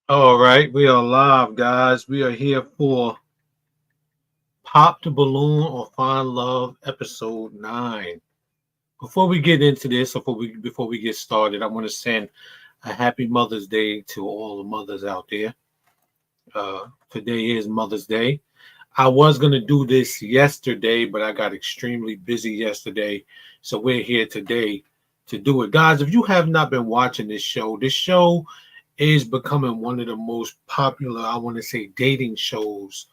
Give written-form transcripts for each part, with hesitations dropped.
All right, we are live, guys. We are here for Pop the Balloon or Find Love, episode 9. Before we get into this, before we get started, I want to send a happy Mother's Day to all the mothers out there. Today is Mother's Day. I was gonna do this yesterday, but I got extremely busy yesterday, so we're here today to do it, guys. If you have not been watching this show is becoming one of the most popular, I want to say, dating shows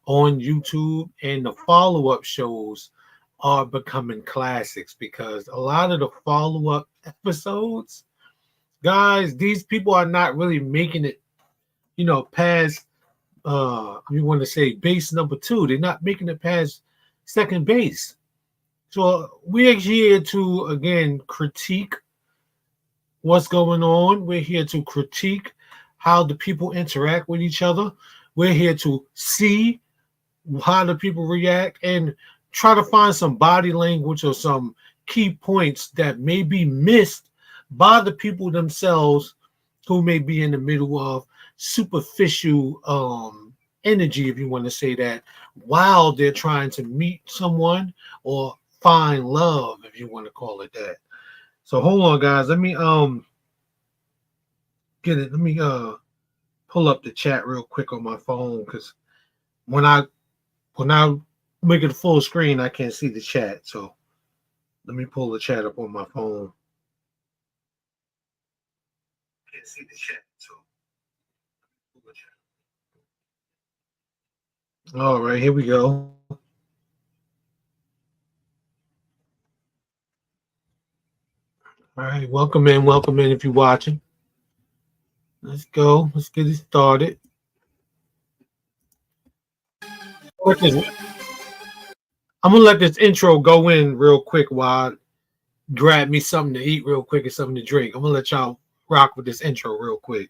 on YouTube, and the follow-up shows are becoming classics because a lot of the follow-up episodes, guys, these people are not really making it, past you want to say base number 2. They're not making it past second base. So we're here to again critique what's going on. We're here to critique how the people interact with each other. We're here to see how the people react and try to find some body language or some key points that may be missed by the people themselves who may be in the middle of superficial energy, if you want to say that, while they're trying to meet someone or find love, if you want to call it that. So hold on, guys. Let me get it. Let me pull up the chat real quick on my phone because when I make it full screen, I can't see the chat. So let me pull the chat up on my phone. Can't see the chat, so pull the chat. All right, here we go. All right, welcome in if you're watching. Let's go. Let's get it started. I'm gonna let this intro go in real quick while I grab me something to eat real quick and something to drink. I'm gonna let y'all rock with this intro real quick.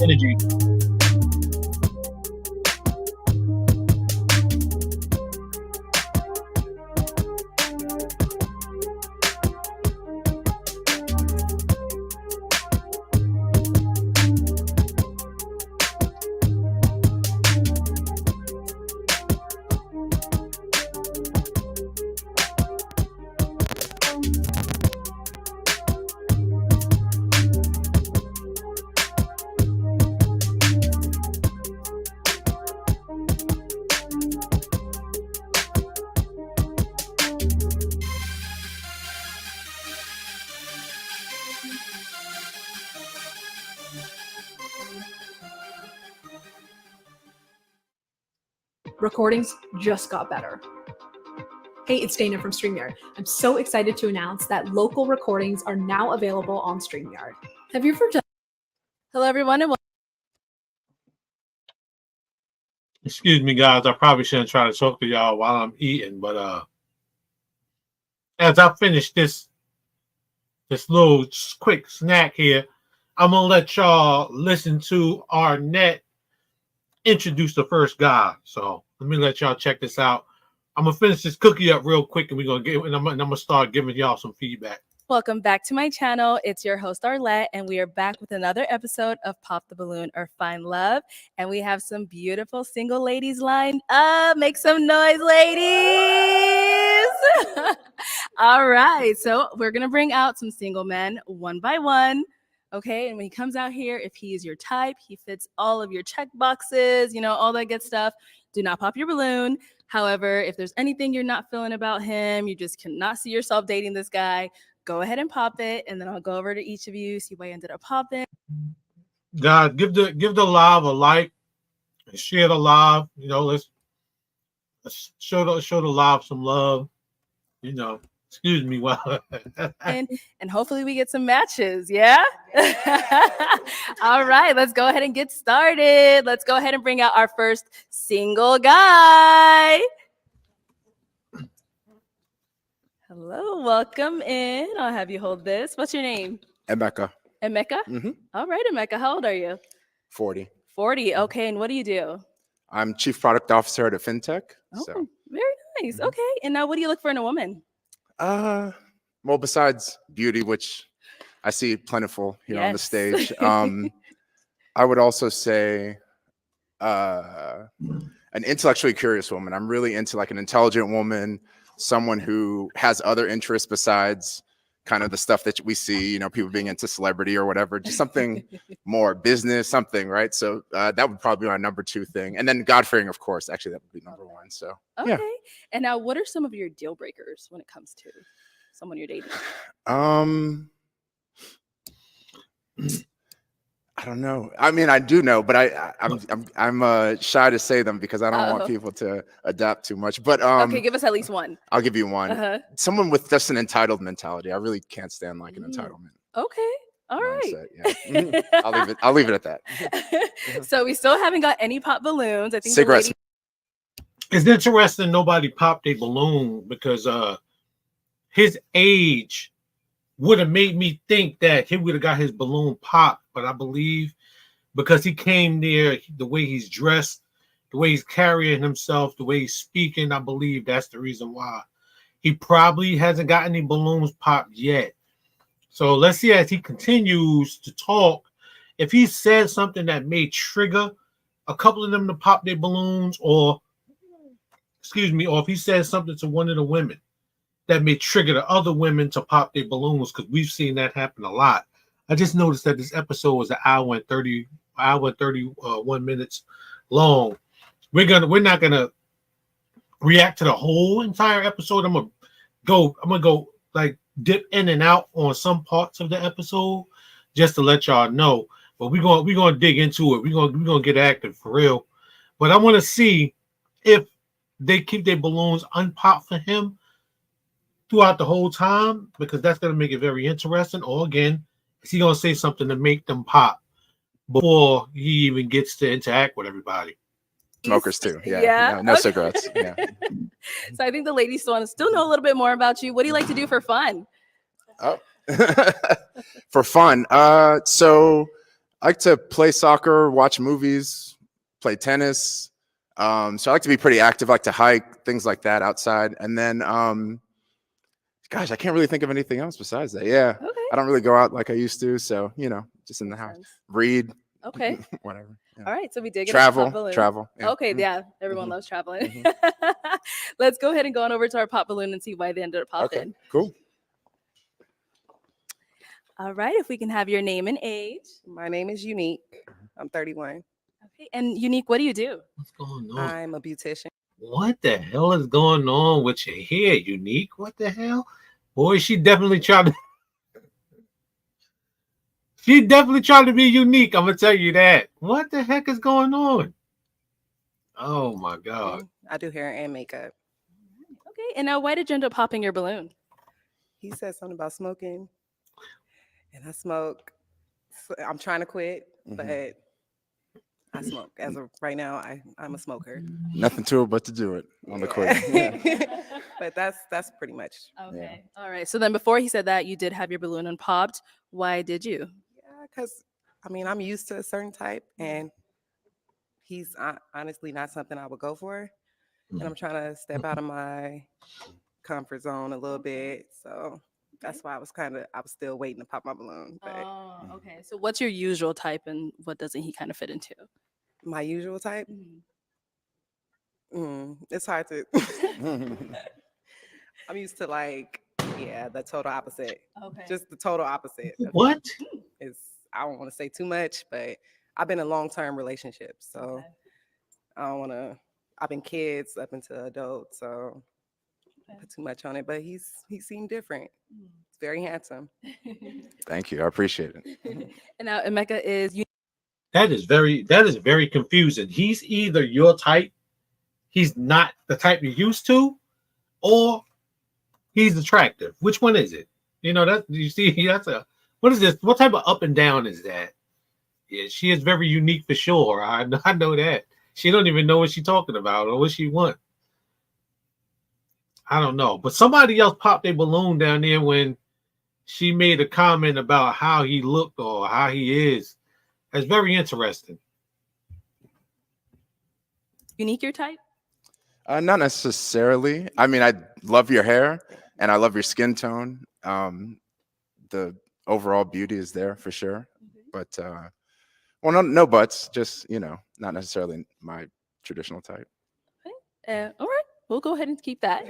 Energy. Recordings just got better. Hey, it's Dana from StreamYard. I'm so excited to announce that local recordings are now available on StreamYard. Have you ever done? Hello, everyone, and Excuse me, guys. I probably shouldn't try to talk to y'all while I'm eating, but as I finish this little quick snack here, I'm gonna let y'all listen to Arnett introduce the first guy. So let me let y'all check this out. I'm gonna finish this cookie up real quick, and I'm gonna start giving y'all some feedback. welcome back to my channel. It's your host Arlette, and we are back with another episode of Pop the Balloon or Find Love. And we have some beautiful single ladies lined up. Make some noise, ladies. All right, so we're gonna bring out some single men one by one. Okay, and when he comes out here, if he is your type, he fits all of your check boxes, all that good stuff. Do not pop your balloon. However, if there's anything you're not feeling about him, you just cannot see yourself dating this guy, go ahead and pop it, and then I'll go over to each of you, see why you ended up popping. Guys, give the live a like, and share the live. Let's show the live some love. Excuse me while and hopefully we get some matches. Yeah. All right, let's go ahead and get started. Let's go ahead and bring out our first single guy. Hello, welcome in. I'll have you hold this. What's your name? Emeka. Emeka? Mm-hmm. All right, Emeka. How old are you? 40. 40. Okay, and what do you do? I'm chief product officer at a fintech. Oh, So, very nice. Mhm. Okay, and now what do you look for in a woman? well, besides beauty, which I see plentiful here on the Yes. stage, I would also say an intellectually curious woman. I'm really into like an intelligent woman, someone who has other interests besides kind of the stuff that we see, you know, people being into celebrity or whatever, just something more business, something, right? So that would probably be my number 2 thing. And then God-fearing, of course, actually that would be number 1. So Okay. yeah. And now what are some of your deal breakers when it comes to someone you're dating? I don't know. I mean, I do know, but I'm shy to say them because I don't want people to adapt too much. But Okay, give us at least one. I'll give you one. Uh-huh. Someone with just an entitled mentality. I really can't stand like an entitlement. Okay. All right. mindset. Yeah. Mhm. I'll leave it at that. So we still haven't got any pop balloons. I think Cigarettes. It's interesting nobody popped a balloon because his age would have made me think that he would have got his balloon popped, but I believe because he came there, the way he's dressed, the way he's carrying himself, the way he's speaking, I believe that's the reason why. He probably hasn't got any balloons popped yet. So let's see as he continues to talk. If he says something that may trigger a couple of them to pop their balloons, or if he says something to one of the women that may trigger the other women to pop their balloons, because we've seen that happen a lot. I just noticed that this episode was an hour and 31 minutes long. We're not gonna react to the whole entire episode. I'm gonna go like dip in and out on some parts of the episode just to let y'all know. But we're gonna dig into it. We're gonna get active for real. But I want to see if they keep their balloons unpopped for him throughout the whole time, because that's going to make it very interesting. Or again, is he going to say something to make them pop before he even gets to interact with everybody? Smokers too. Yeah. Yeah. No Okay. cigarettes. Yeah. So I think the ladies still want to still know a little bit more about you. What do you like to do for fun? Oh. For fun. So I like to play soccer, watch movies, play tennis. So I like to be pretty active. I like to hike, things like that outside. And then gosh, I can't really think of anything else besides that. Yeah. Okay. I don't really go out like I used to. So, just in the Makes house. sense. Read. Okay. Whatever. Yeah. All right. So we did get Travel. a pop balloon. Yeah. Okay. Mhm. Yeah. Everyone Mhm. loves traveling. Let's go ahead and go on over to our pop balloon and see why they ended up popping. Okay. Cool. All right. If we can have your name and age. My name is Unique. I'm 31. Okay. And Unique, what do you do? What's going on? I'm a beautician. What the hell is going on with your hair, Unique? What the hell? Boy, she definitely tried to be unique. I'm gonna tell you that. What the heck is going on? Oh my God. I do hair and makeup. Okay. And now why did you end up popping your balloon? He said something about smoking, and I smoke. So I'm trying to quit, but I smoke. As of right now, I'm a smoker. Nothing to it but to do it on the court. Yeah. But that's pretty much. Okay. All right. So then before he said that, you did have your balloon unpopped. Why did you? Yeah, because I'm used to a certain type, and he's honestly not something I would go for. And I'm trying to step out of my comfort zone a little bit. So that's why I was still waiting to pop my balloon. But Oh, okay. So what's your usual type and what doesn't he kind of fit into? my usual type, it's hard to. I'm used to the total opposite. Okay. Just the total opposite. What? I don't want to say too much, but I've been in long-term relationships, so Okay. I don't want to. I've been kids up into adults, so Okay. put too much on it. But he seemed different. He's very handsome. Thank you. I appreciate it. And now Emeka is That is very confusing. He's either your type, he's not the type you're used to, or he's attractive. Which one is it? What is this? What type of up and down is that? Yeah, she is very unique for sure. I know that. She don't even know what she's talking about or what she wants. I don't know. But somebody else popped a balloon down there when she made a comment about how he looked or how he is. That's very interesting. Unique your type? Not necessarily. I mean, I love your hair and I love your skin tone. The overall beauty is there for sure. But well, no buts. Just not necessarily my traditional type. All right. We'll go ahead and keep that.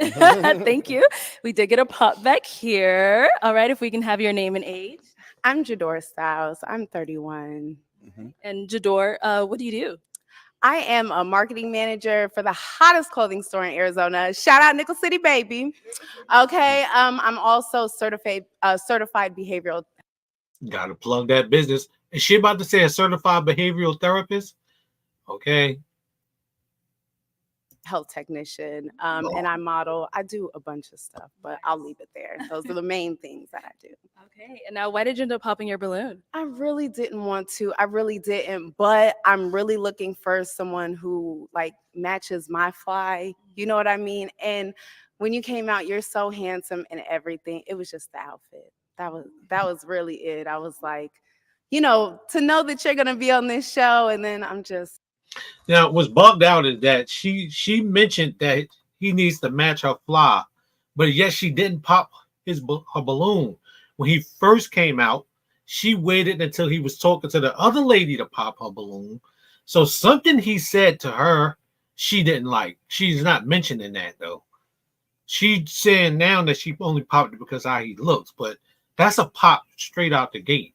Thank you. We did get a pop back here. All right. If we can have your name and age. I'm Jador Styles. I'm 31. And Jador, what do you do? I am a marketing manager for the hottest clothing store in Arizona. Shout out Nickel City, baby. Okay. I'm also certified behavioral. Gotta plug that business. Is she about to say a certified behavioral therapist? Okay. Health technician, and I model. I do a bunch of stuff, but I'll leave it there. Those are the main things that I do. Okay. And now, why did you end up popping your balloon? I really didn't want to. I really didn't, but I'm really looking for someone who like matches my fly. You know what I mean? And when you came out, you're so handsome and everything. It was just the outfit. That was really it. I was like, to know that you're gonna be on this show, and then I'm just. Now, what's bugged out is that she mentioned that he needs to match her fly, but yet she didn't pop her balloon. When he first came out, she waited until he was talking to the other lady to pop her balloon. So something he said to her, she didn't like. She's not mentioning that, though. She's saying now that she only popped it because how he looks, but that's a pop straight out the gate.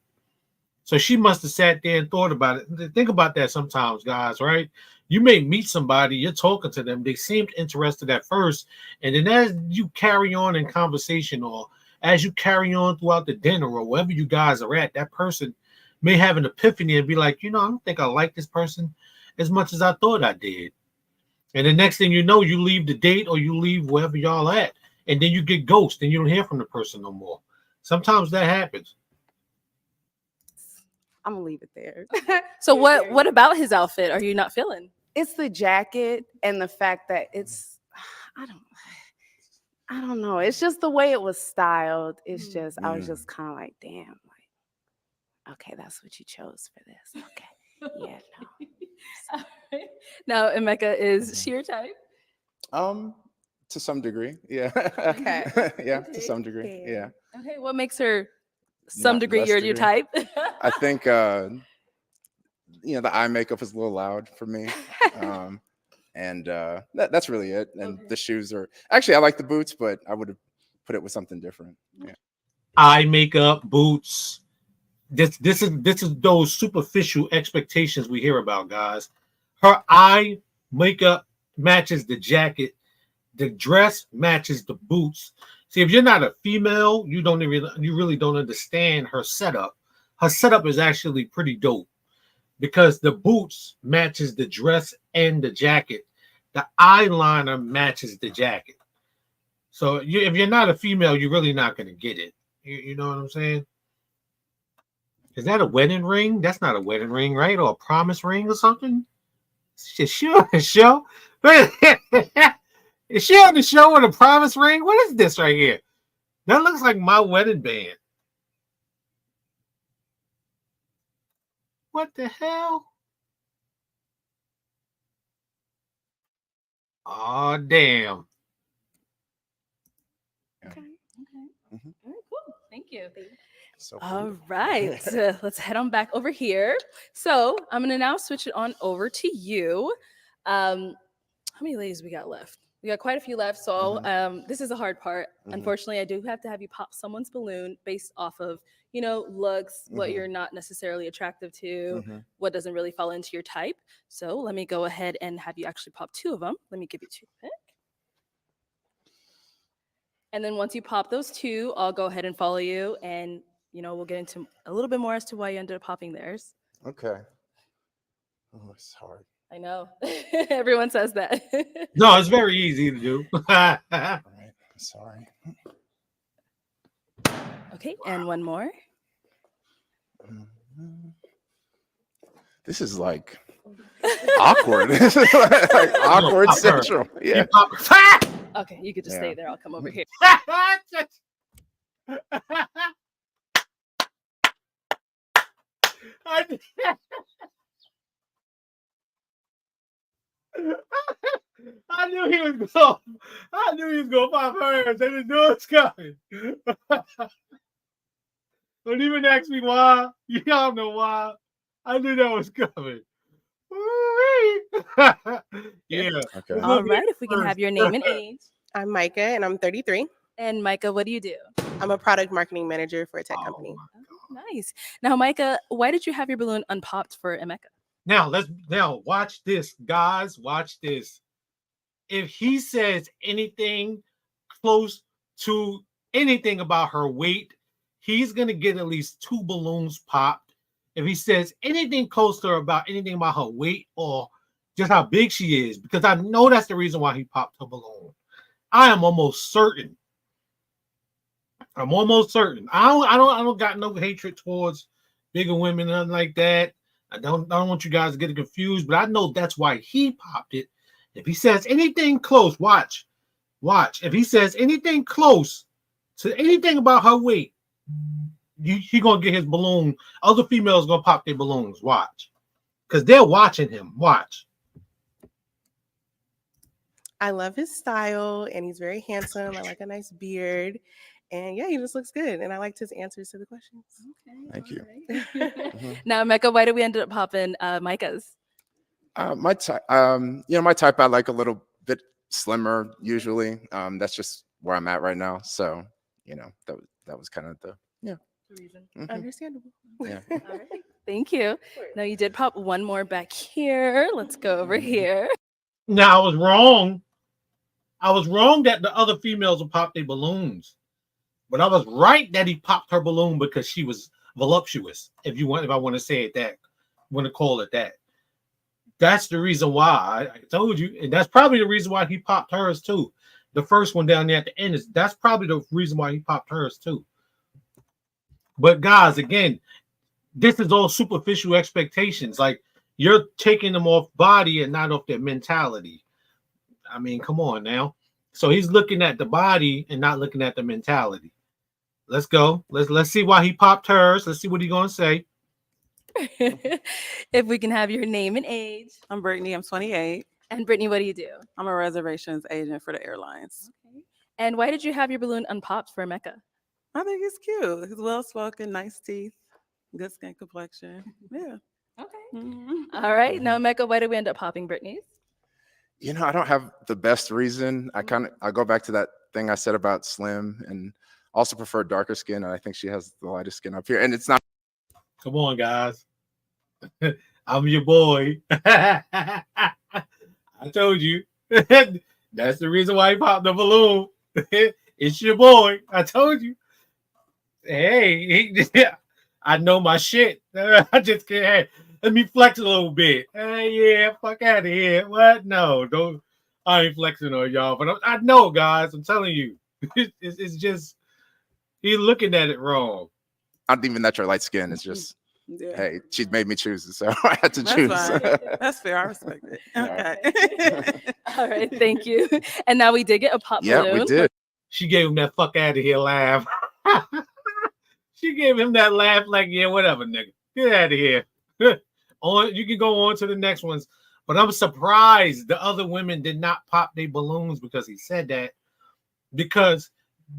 So she must have sat there and thought about it. Think about that sometimes, guys, right? You may meet somebody, you're talking to them, they seemed interested at first, and then as you carry on in conversation or as you carry on throughout the dinner or wherever you guys are at, that person may have an epiphany and be like, I don't think I like this person as much as I thought I did. And the next thing you know, you leave the date or you leave wherever y'all at, and then you get ghosted and you don't hear from the person no more. Sometimes that happens. I'm gonna leave it there. So what about his outfit are you not feeling? It's the jacket and the fact that it's I don't know. It's just the way it was styled. It's just I was just kind of like, damn, like, okay, that's what you chose for this. Okay. Yeah, no. All right. Now, Emeka, is she your type? To some degree, yeah. Okay. Yeah, to some degree, yeah. Okay, what makes her some Not degree less your degree. type? I think the eye makeup is a little loud for me. And that's really it. And the shoes are actually I like the boots, but I would have put it with something different. Yeah. Eye makeup, boots. This is those superficial expectations we hear about, guys. Her eye makeup matches the jacket. The dress matches the boots. See, if you're not a female, you really don't understand her setup. Her setup is actually pretty dope because the boots matches the dress and the jacket. The eyeliner matches the jacket. So if you're not a female, you're really not going to get it. You know what I'm saying? Is that a wedding ring? That's not a wedding ring, right? Or a promise ring or something? Is she on the show? Is she on the show with a promise ring? What is this right here? That looks like my wedding band. What the hell? Oh, damn. Okay. Mhm. All right, cool. Thank you. So All cool. right, let's head on back over here. So I'm gonna now switch it on over to you. How many ladies we got left? We got quite a few left. So this is the hard part. Unfortunately, I do have to have you pop someone's balloon based off of, looks, what you're not necessarily attractive to, what doesn't really fall into your type. So let me go ahead and have you actually pop two of them. Let me give you two pick. And then once you pop those two, I'll go ahead and follow you, and we'll get into a little bit more as to why you ended up popping theirs. Okay. Oh, it's hard. I know. Everyone says that. No, it's very easy to do. All right. I'm sorry. Okay, and one more. This is like awkward. This is like awkward pop her. central. Yeah. You pop her. Okay, you could just stay there. I'll come over here. I knew he was going. I knew he was going to pop hers. I didn't know it's coming. Don't even ask me why. Y'all know why. I knew that was coming. Yeah. Okay. All right, if we can have your name and age. I'm Micah, and I'm 33. And Micah, what do you do? I'm a product marketing manager for a tech company. Oh, nice. Now, Micah, why did you have your balloon unpopped for Emeka? Now watch this, guys. Watch this. If he says anything close to anything about her weight, he's gonna get at least 2 balloons popped. If he says anything close to her about anything about her weight or just how big she is, because I know that's the reason why he popped her balloon. I am almost certain. I'm almost certain. I don't got no hatred towards bigger women, nothing like that. I don't want you guys to get confused, but I know that's why he popped it. If he says anything close, watch. If he says anything close to anything about her weight, he gonna get his balloon. Other females gonna pop their balloons. Watch, because they're watching him. Watch. I love his style, and he's very handsome. I like a nice beard. And yeah, he just looks good. And I liked his answers to the questions. Thank you. Now, Emeka, why did we end up popping Micah's? My type, my type, I like a little bit slimmer usually. That's just where I'm at right now. So, that was kind of the reason. Understandable. Yeah. All right. Thank you. Now, you did pop one more back here. Let's go over here. Now I was wrong. I was wrong that the other females will pop their balloons, but I was right that he popped her balloon because she was voluptuous. If I want to say it that, want to call it that. That's the reason why I told you, and that's probably the reason why he popped hers too. The first one down there at the end that's probably the reason why he popped hers too. But guys, again, this is all superficial expectations. Like, you're taking them off body and not off their mentality. I mean, come on now. So he's looking at the body and not looking at the mentality. Let's go. Let's see why he popped hers. Let's see what he's gonna say. If we can have your name and age. I'm Brittany. I'm 28. And Brittany, what do you do? I'm a reservations agent for the airlines. Okay. And why did you have your balloon unpopped for Emeka? I think he's cute. He's well spoken, nice teeth, good skin complexion. Yeah. Okay. Mhm. All right. Now, Emeka, why did we end up popping Brittany's? I don't have the best reason. I go back to that thing I said about slim, and also prefer darker skin. And I think she has the lightest skin up here. And it's not. Come on, guys. I'm your boy. I told you. That's the reason why he popped the balloon. It's your boy. I told you. Hey, I know my shit. I just can't. Hey, let me flex a little bit. Yeah, fuck out of here. What? No, don't. I ain't flexing on y'all, but I know, guys. I'm telling you, it's just he's looking at it wrong. Not even that you're light skin. It's just, Yeah. hey, she made me choose, so I had to That's choose. fine. That's fair. I respect it. Okay. All right. Thank you. And now we did get a pop Yeah, balloon. we did. She gave him that fuck out of here laugh. She gave him that laugh like, yeah, whatever, nigga. Get out of here. You can go on to the next ones. But I'm surprised the other women did not pop their balloons because he said that. Because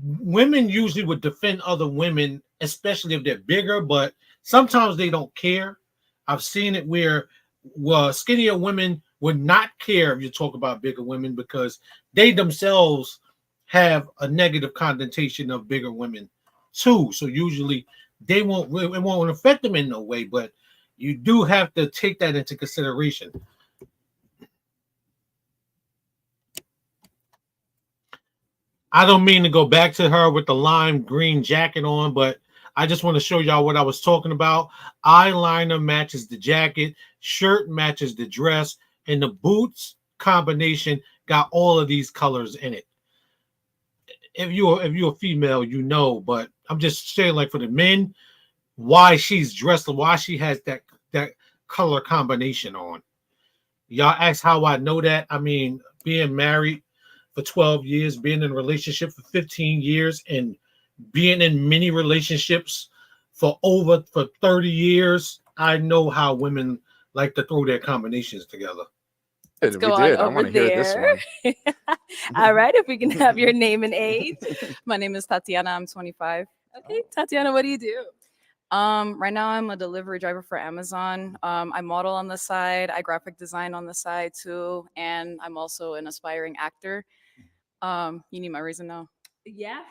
women usually would defend other women, especially if they're bigger, but sometimes they don't care. I've seen it where skinnier women would not care if you talk about bigger women because they themselves have a negative connotation of bigger women too. So usually it won't affect them in no way, but you do have to take that into consideration. I don't mean to go back to her with the lime green jacket on, but I just want to show y'all what I was talking about. Eyeliner matches the jacket, shirt matches the dress, and the boots combination got all of these colors in it. If you're a female, you know, but I'm just saying, like, for the men, why she's dressed, why she has that color combination on. Y'all ask how I know that. I mean, being married for 12 years, being in a relationship for 15 years, and being in many relationships for 30 years. I know how women like to throw their combinations together. Let's go We on did. I over want to hear this there. one. All right, if we can have your name and age. My name is Tatiana. I'm 25. Okay, Tatiana, what do you do? Right now I'm a delivery driver for Amazon. I model on the side. I graphic design on the side too, and I'm also an aspiring actor. You need my reason now. Yeah.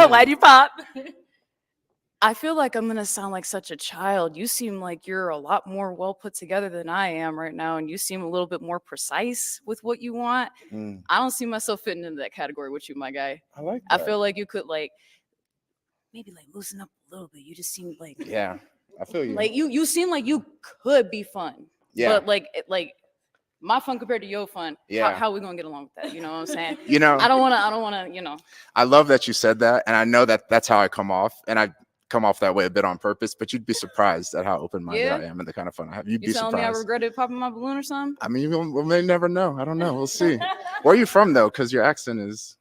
Why'd you pop? I feel like I'm gonna sound like such a child. You seem like you're a lot more well put together than I am right now, and you seem a little bit more precise with what you want. Mm, I don't see myself fitting into that category with you, my guy. I like I that. feel like you could like maybe like loosen up a little bit. You just seem like Yeah, I feel you. like you seem like you could be fun. Yeah. But like my fun compared to your fun, Yeah. how we gonna get along with that? You know what I'm saying? You know, I don't wanna, you know. I love that you said that, and I know that that's how I come off, and I come off that way a bit on purpose. But you'd be surprised at how open-minded Yeah? I am and the kind of fun I have. You'd You be telling me I surprised. regretted popping my balloon or something? I mean, we may never know. I don't know. We'll see. Where are you from though? Because your accent is.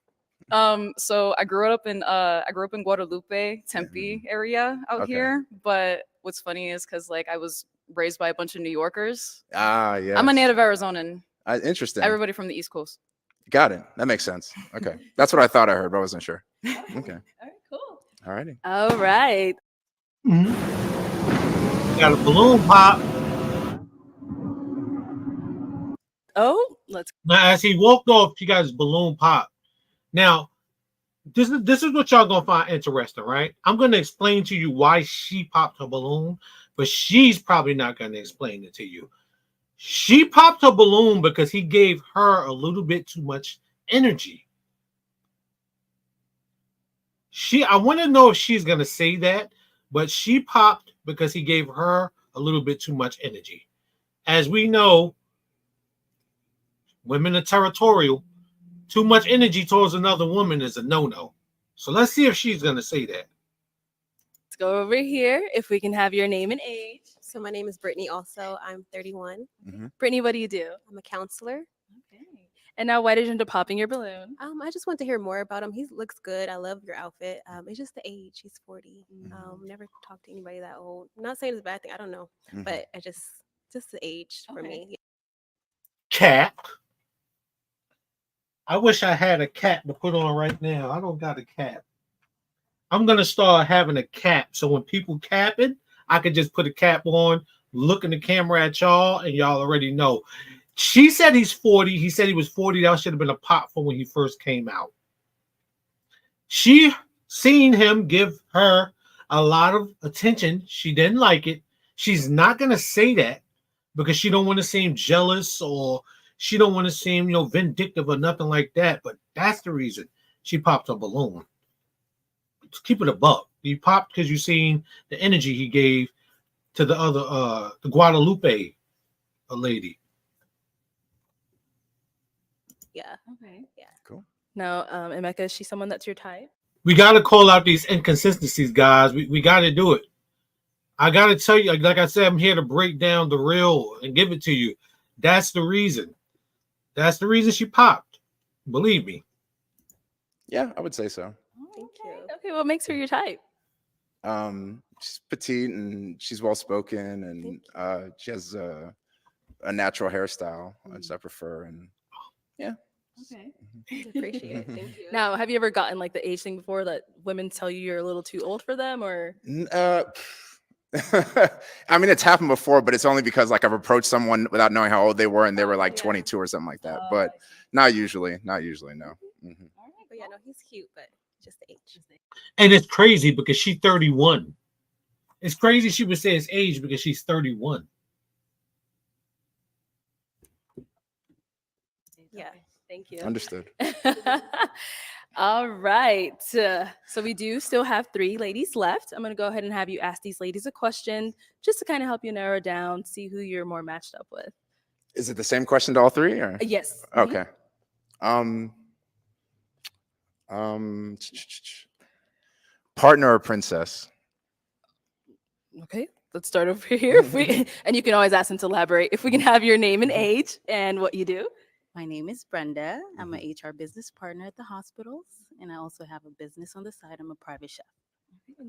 So I grew up in Guadalupe, Tempe area out Okay. here. But what's funny is because like I was raised by a bunch of New Yorkers. Ah, yeah. I'm a native Arizonan. Interesting. Everybody from the East Coast. Got it. That makes sense. Okay, that's what I thought I heard, but I wasn't sure. Okay. All right, cool. All righty. All right. Got a balloon pop. Oh, let's Now, as he walked off, she got his balloon pop. Now, this is what y'all gonna find interesting, right? I'm gonna explain to you why she popped her balloon, but she's probably not gonna explain it to you. She popped her balloon because he gave her a little bit too much energy. I want to know if she's gonna say that, but she popped because he gave her a little bit too much energy. As we know, women are territorial. Too much energy towards another woman is a no-no. So let's see if she's gonna say that. go over here. If we can have your name and age. So my name is Brittany. Also, I'm 31. Brittany, what do you do? I'm a counselor. Okay. And now, why did you end up popping your balloon? I just want to hear more about him. He looks good. I love your outfit. It's just the age. He's 40. Never talked to anybody that old. I'm not saying it's a bad thing. I don't know, but I just the age for me. Cap. I wish I had a cap to put on right now. I don't got a cap. I'm gonna start having a cap, so when people capping, I could just put a cap on, look in the camera at y'all, and y'all already know. She said he's 40. He said he was 40. That should have been a pop for when he first came out. She seen him give her a lot of attention. She didn't like it. She's not gonna say that because she don't want to seem jealous or she don't want to seem, vindictive or nothing like that. But that's the reason she popped a balloon. Let's keep it a buck. You popped because you seen the energy he gave to the other, the Guadalupe lady. Yeah. Okay. Yeah. Cool. Now, Emeka, is she someone that's your type? We got to call out these inconsistencies, guys. We got to do it. I got to tell you, like I said, I'm here to break down the real and give it to you. That's the reason. That's the reason she popped. Believe me. Yeah, I would say so. Thank you. Okay, what makes her your type? She's petite and she's well spoken, and she has a natural hairstyle, which I prefer. And yeah. Okay. Appreciate it. Thank you. Now, have you ever gotten like the age thing before that women tell you you're a little too old for them, or? I mean, it's happened before, but it's only because like I've approached someone without knowing how old they were, and they were like 22 or something like that. But not usually. Not usually. No. But yeah, no, he's cute, but just the age. And it's crazy because she's 31. It's crazy she would say his age because she's 31. Yeah. Thank you. Understood. All right. So we do still have 3 ladies left. I'm going to go ahead and have you ask these ladies a question just to kind of help you narrow down, see who you're more matched up with. Is it the same question to all 3? Or? Yes. Okay. Partner or princess? Okay. Let's start over here. And you can always ask them to elaborate. If we can have your name and age and what you do. My name is Brenda. I'm an HR business partner at the hospitals, and I also have a business on the side. I'm a private chef.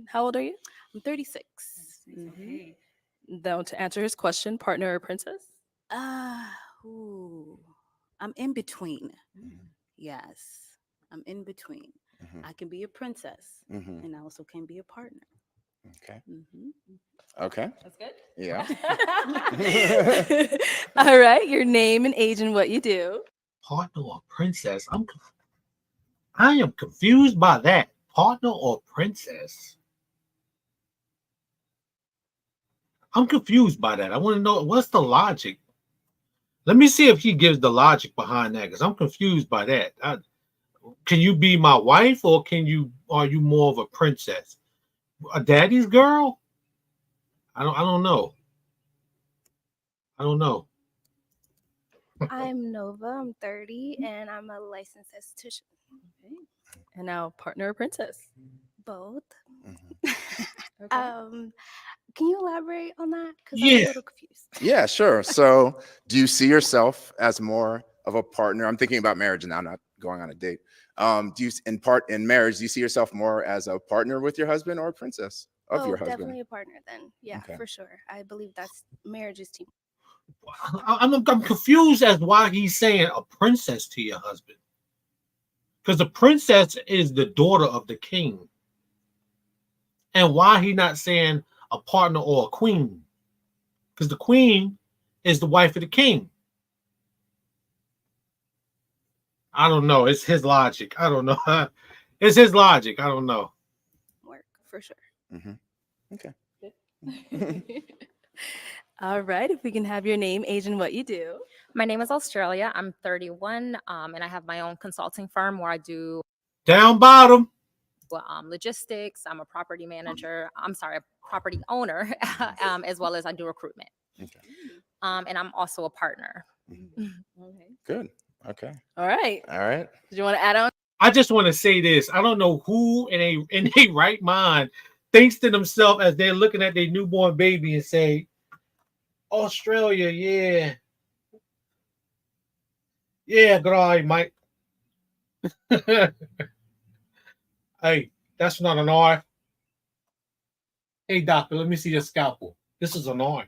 How old are you? I'm 36. Mhm. Now, to answer his question, partner or princess? Uh, ooh, I'm in between. Yes, I'm in between. I can be a princess, and I also can be a partner. Okay. Mhm. Okay. That's good. Yeah. All right, your name and age and what you do. Partner or princess? I am confused by that. Partner or princess? I'm confused by that. I want to know what's the logic. Let me see if he gives the logic behind that, because I'm confused by that. Can you be my wife, or are you more of a princess? A daddy's girl? I don't know. I don't know. I'm Nova. I'm 30, and I'm a licensed esthetician. And now, partner or princess? Both. Okay. Can you elaborate on that? Because I'm a Yeah. little confused. Yeah, sure. So, do you see yourself as more of a partner? I'm thinking about marriage now, not going on a date. Do you, in marriage, do you see yourself more as a partner with your husband or a princess of Oh, your husband? definitely a partner then. Yeah, Okay. for sure. I believe that's marriage is team. I'm confused as why he's saying a princess to your husband. Because the princess is the daughter of the king. And why he not saying a partner or a queen? Because the queen is the wife of the king. I don't know. It's his logic. I don't know. It's his logic. I don't know. Work for sure. Okay. All right, if we can have your name, age, and what you do. My name is Australia. I'm 31, and I have my own consulting firm where I do Down bottom. logistics. I'm a property manager. I'm sorry, a property owner, as well as I do recruitment. Okay. And I'm also a partner. Okay. Good. Okay. All right. All right. Did you want to add on? I just want to say this. I don't know who in a right mind thinks to themselves as they're looking at their newborn baby and say, Australia, yeah. Yeah, good eye, Mike. Hey, that's not an eye. Hey, doctor, let me see your scalpel. This is an eye.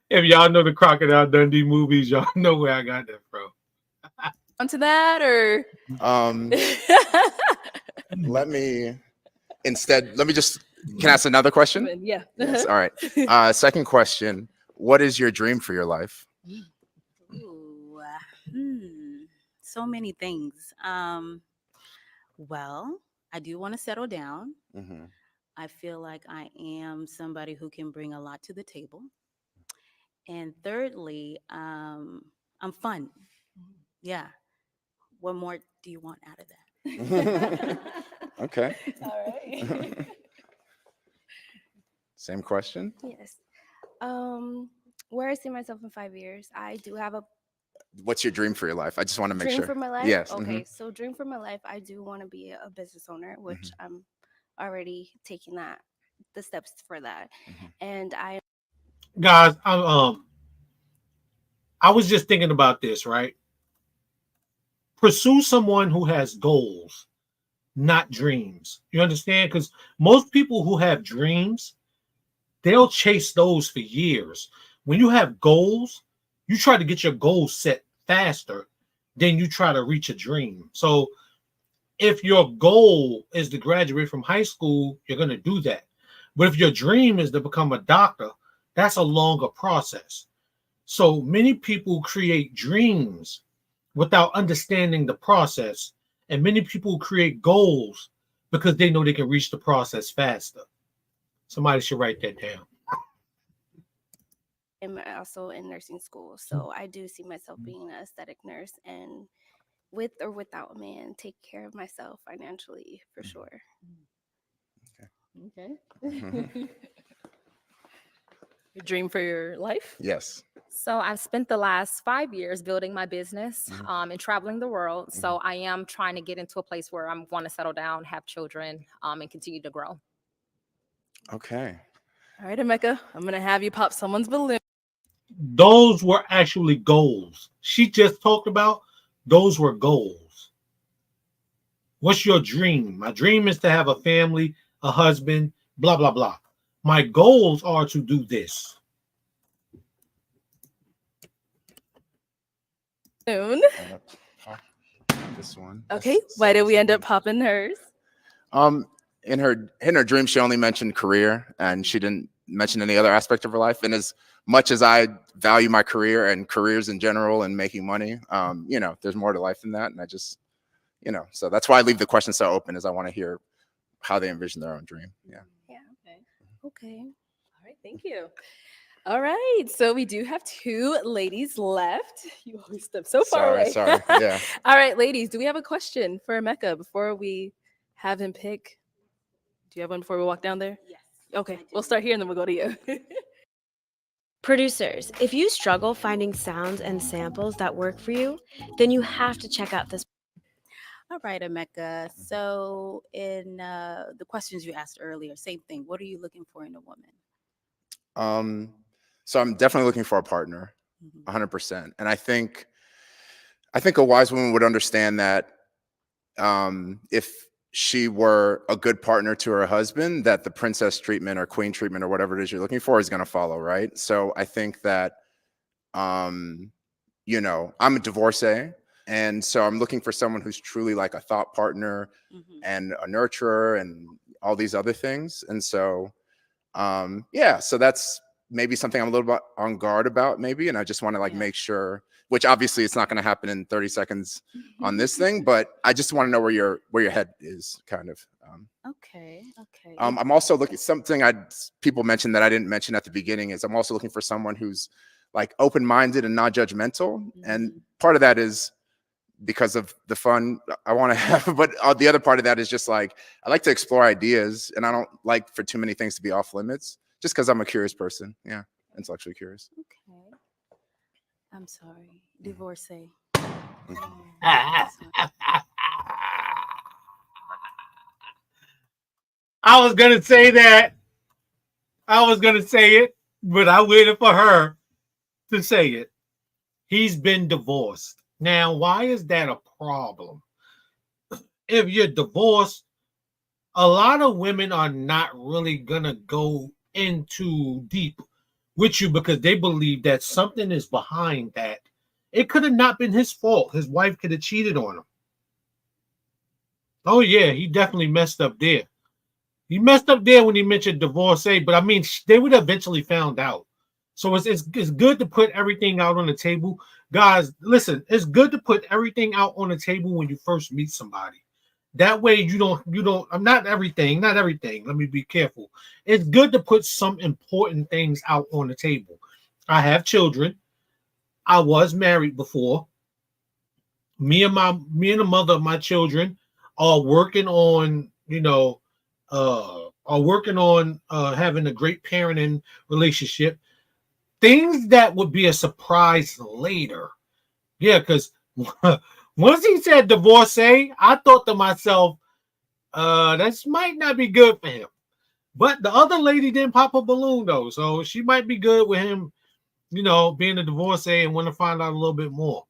If y'all know the Crocodile Dundee movies, y'all know where I got that from. Onto that, or Let me just, can I ask another question? Yeah. Yes. All right. Second question. What is your dream for your life? Ooh, so many things. Well, I do want to settle down. I feel like I am somebody who can bring a lot to the table. And thirdly, I'm fun. Yeah. What more do you want out of that? Okay. All right. Same question. Yes. Where I see myself in 5 years, I do have a What's your dream for your life? I just want to make dream sure. for my life. Yes. Okay, so dream for my life, I do want to be a business owner, which I'm already taking the steps for that. And Guys, I was just thinking about this, right? Pursue someone who has goals, not dreams. You understand? Because most people who have dreams, they'll chase those for years. When you have goals, you try to get your goals set faster than you try to reach a dream. So if your goal is to graduate from high school, you're going to do that. But if your dream is to become a doctor, that's a longer process. So many people create dreams without understanding the process, and many people create goals because they know they can reach the process faster. Somebody should write that down. am also in nursing school, so I do see myself being an aesthetic nurse and with or without a man, take care of myself financially for sure. Okay. Your dream for your life? Yes. So I've spent the last 5 years building my business and traveling the world. So I am trying to get into a place where I'm going to settle down, have children, and continue to grow. Okay. All right, Emeka, I'm going to have you pop someone's balloon. those were actually goals. She just talked about those were goals. What's your dream? My dream is to have a family, a husband, blah, blah, blah. My goals are to do this. Soon. This one. Okay. Why did we end up popping hers? In her dream, she only mentioned career, and she didn't mention any other aspect of her life. And as much as I value my career and careers in general and making money, you know, there's more to life than that. And I just, you know, so that's why I leave the question so open, is I want to hear how they envision their own dream. Yeah. Yeah. Okay. All right. Thank you. All right. So we do have 2 ladies left. You always step so far away. Sorry. Yeah. All right, ladies. Do we have a question for Mecca before we have him pick? Do you have one before we walk down there? Yes. Okay. We'll start here and then we'll go to you. Producers, if you struggle finding sounds and samples that work for you, then you have to check out this. All right, Emeka. So in the questions you asked earlier, same thing. What are you looking for in a woman? So I'm definitely looking for a partner, 100%. And I think a wise woman would understand that if she were a good partner to her husband, that the princess treatment or queen treatment or whatever it is you're looking for is going to follow, right? So I think that, you know, I'm a divorcee. And so I'm looking for someone who's truly like a thought partner and a nurturer and all these other things. And so, yeah, so that's maybe something I'm a little bit on guard about maybe. And I just want to like make sure, which obviously it's not going to happen in 30 seconds on this thing, but I just want to know where your head is kind of. Okay. I'm also looking, something people mentioned that I didn't mention at the beginning is I'm also looking for someone who's like open-minded and not judgmental. And part of that is because of the fun I want to have, but the other part of that is just like, I like to explore ideas and I don't like for too many things to be off limits just because I'm a curious person. Yeah. Intellectually curious. Okay. I'm sorry. Divorcee. I was going to say that. I was going to say it, but I waited for her to say it. He's been divorced. Now, why is that a problem? If you're divorced, a lot of women are not really going to go into deep with you because they believe that something is behind that. It could have not been his fault. His wife could have cheated on him. Oh, yeah, he definitely messed up there. He messed up there when he mentioned divorcee, but I mean, they would have eventually found out. So it's good to put everything out on the table. Guys, listen, it's good to put everything out on the table when you first meet somebody. That way you don't, I'm not everything. Let me be careful. It's good to put some important things out on the table. I have children. I was married before. Me and the mother of my children are working on, having a great parenting relationship. Things that would be a surprise later. Yeah, because once he said divorcee, I thought to myself, this might not be good for him. But the other lady didn't pop a balloon though, so she might be good with him, being a divorcee and want to find out a little bit more.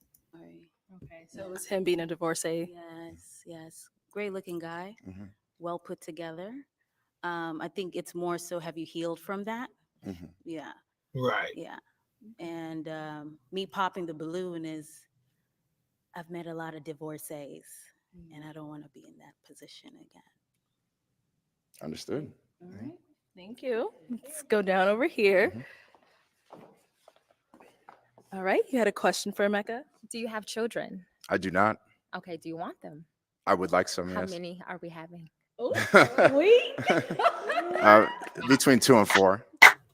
Okay, so it was him being a divorcee. Yes. Great looking guy. Well put together. I think it's more so, have you healed from that? Yeah. Right. Yeah. And me popping the balloon is, I've met a lot of divorcees and I don't want to be in that position again. Understood. All right. Thank you. Let's go down over here. All right. You had a question for Mecca? Do you have children? I do not. Okay. Do you want them? I would like some, How yes. many are we having? Between 2 and 4.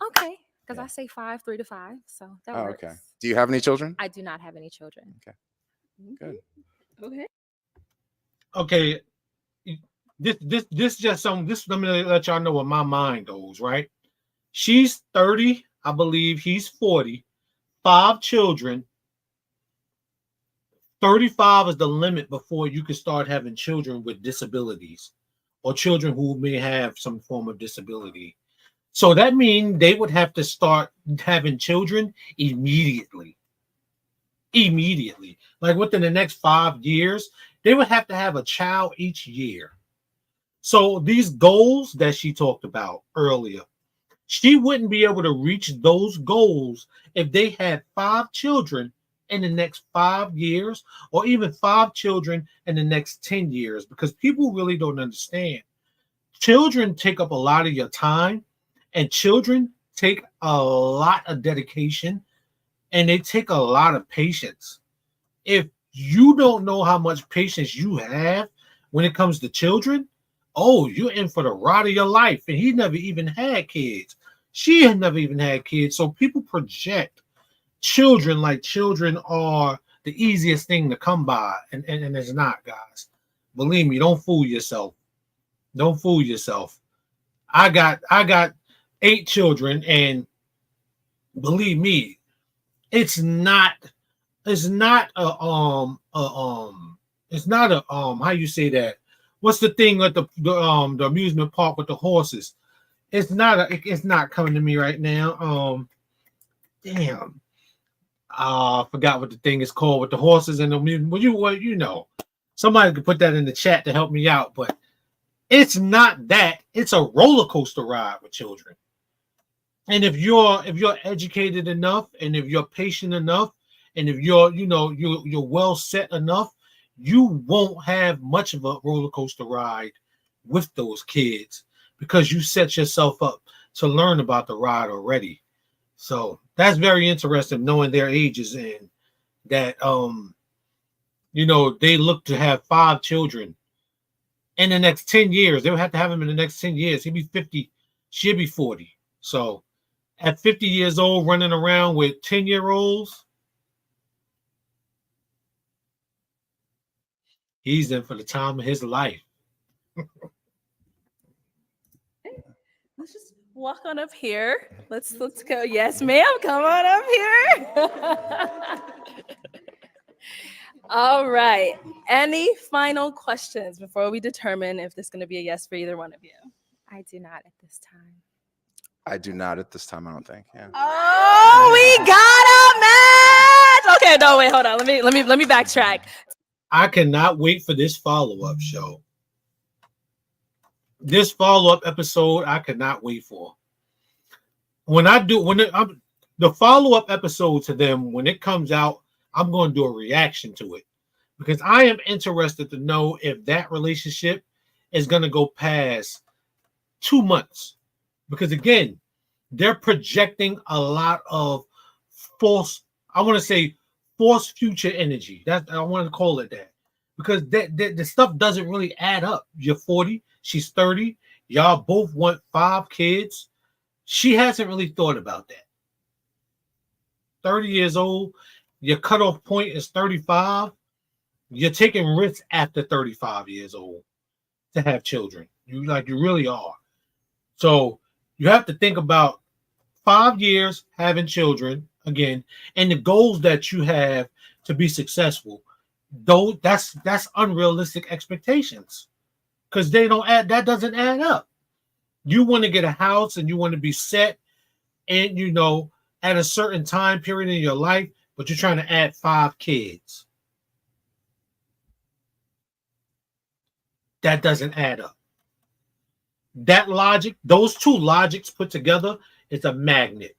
Okay. Because I say 5, 3 to 5. So that works. Okay. Do you have any children? I do not have any children. Okay. Good. Okay. This just some. This let me let y'all know where my mind goes. Right. She's 30, I believe. He's 40. 5 children. 35 is the limit before you can start having children with disabilities or children who may have some form of disability. So that means they would have to start having children immediately. Immediately. Like within the next 5 years, they would have to have a child each year. So these goals that she talked about earlier, she wouldn't be able to reach those goals if they had 5 children in the next 5 years, or even 5 children in the next 10 years, because people really don't understand. Children take up a lot of your time, and children take a lot of dedication, and they take a lot of patience. If you don't know how much patience you have when it comes to children, oh, you're in for the ride of your life. And he never even had kids. She had never even had kids. So people project children like children are the easiest thing to come by. And it's not, guys. Believe me, don't fool yourself. Don't fool yourself. I got 8 children, and believe me, it's not it's not it's not a how you say that, what's the thing at the amusement park with the horses? It's not coming to me right now. Damn, I forgot what the thing is called with the horses and the amusement. Well, somebody could put that in the chat to help me out. But it's not that. It's a roller coaster ride with children. And if you're educated enough, and if you're patient enough, and if you're well set enough, you won't have much of a roller coaster ride with those kids, because you set yourself up to learn about the ride already. So that's very interesting, knowing their ages, and that they look to have 5 children in the next 10 years. They would have to have him in the next 10 years. He'd be 50, she'd be 40. So at 50 years old, running around with 10-year-olds, he's in for the time of his life. Let's just walk on up here. Let's go. Yes, ma'am. Come on up here. All right. Any final questions before we determine if this is going to be a yes for either one of you? I do not at this time. I do not at this time, I don't think. Yeah. Oh, we got a match. Okay, no, wait, hold on. Let me backtrack. I cannot wait for this follow-up show. This follow-up episode, I cannot wait for. The follow-up episode to them, when it comes out, I'm going to do a reaction to it, because I am interested to know if that relationship is going to go past 2 months. Because again, they're projecting a lot of false, I want to say false future energy. I want to call it that. Because the stuff doesn't really add up. You're 40, she's 30, y'all both want 5 kids. She hasn't really thought about that. 30 years old, your cutoff point is 35. You're taking risks after 35 years old to have children. You really are. So you have to think about 5 years having children again, and the goals that you have to be successful. Though that's unrealistic expectations, because that doesn't add up. You want to get a house, and you want to be set, and at a certain time period in your life, but you're trying to add 5 kids. That doesn't add up. That logic, those two logics put together, is a magnet.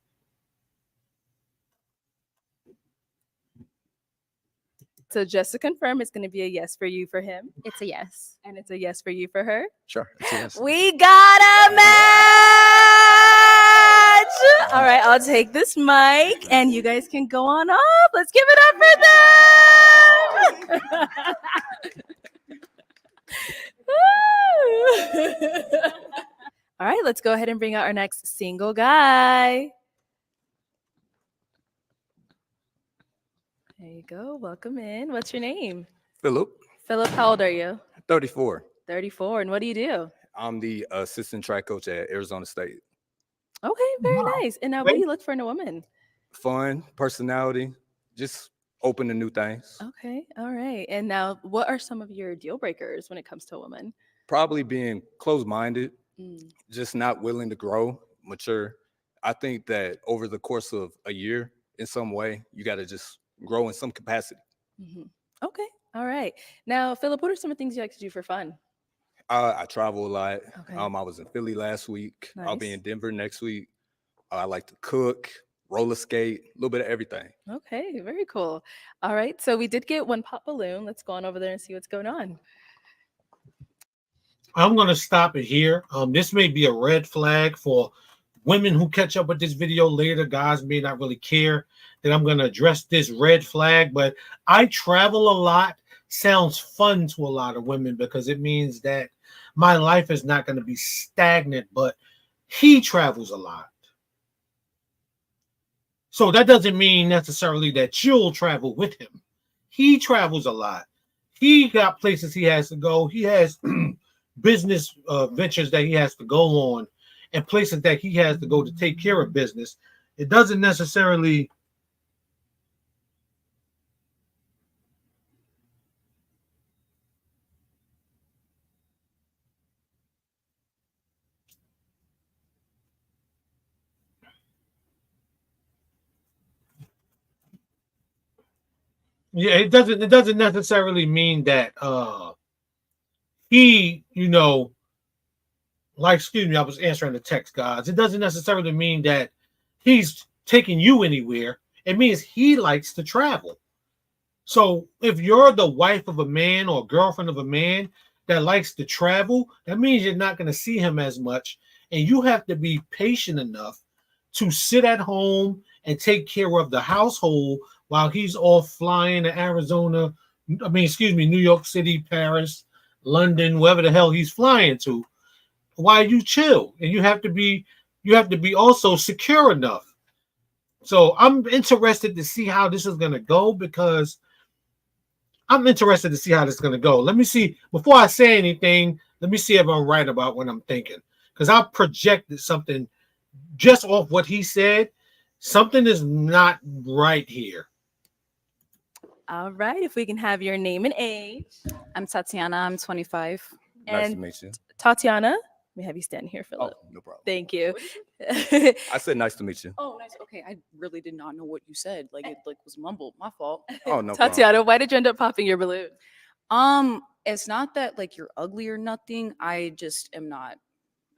So just to confirm, it's going to be a yes for you for him. It's a yes. And it's a yes for you for her. Sure. It's a yes. We got a match. All right, I'll take this mic, and you guys can go on up. Let's give it up for them. All right, let's go ahead and bring out our next single guy. There you go. Welcome in. What's your name? Philip. Philip, how old are you? 34. 34. And what do you do? I'm the assistant track coach at Arizona State. Okay, very nice. And now, what do you look for in a woman? Fun, personality, just open to new things. Okay, all right. And now, what are some of your deal breakers when it comes to a woman? Probably being closed-minded, just not willing to grow, mature. I think that over the course of a year, in some way, you got to just grow in some capacity. Okay. All right. Now, Philip, what are some of the things you like to do for fun? I travel a lot. Okay. I was in Philly last week. I'll be Nice. in Denver next week. I like to cook, roller skate, a little bit of everything. Okay, very cool. All right, so we did get one pop balloon. Let's go on over there and see what's going on. I'm going to stop it here. This may be a red flag for women who catch up with this video later. Guys may not really care that I'm going to address this red flag, but I travel a lot. Sounds fun to a lot of women because it means that my life is not going to be stagnant, but he travels a lot. So that doesn't mean necessarily that you'll travel with him. He travels a lot. He got places he has to go. He has business ventures that he has to go on and places that he has to go to take care of business. It doesn't necessarily it doesn't necessarily mean that he, like, excuse me, I was answering the text, guys. It doesn't necessarily mean that he's taking you anywhere. It means he likes to travel. So if you're the wife of a man or girlfriend of a man that likes to travel, that means you're not going to see him as much. And you have to be patient enough to sit at home and take care of the household while he's off flying to Arizona. New York City, Paris, London, wherever the hell he's flying to. While you chill, and you have to be also secure enough. So I'm interested to see how this is going to go because I'm interested to see how this is going to go. Let me see, before I say anything, let me see if I'm right about what I'm thinking. Because I projected something just off what he said. Something is not right here. All right, if we can have your name and age. I'm Tatiana. I'm 25. Nice to meet you. Tatiana, we have you stand here, Philip. Oh, no problem. Thank you. I said nice to meet you. Oh, nice. Okay, I really did not know what you said. Like it was mumbled. My fault. Oh, no Tatiana, problem. why did you end up popping your balloon? It's not that like you're ugly or nothing. I just am not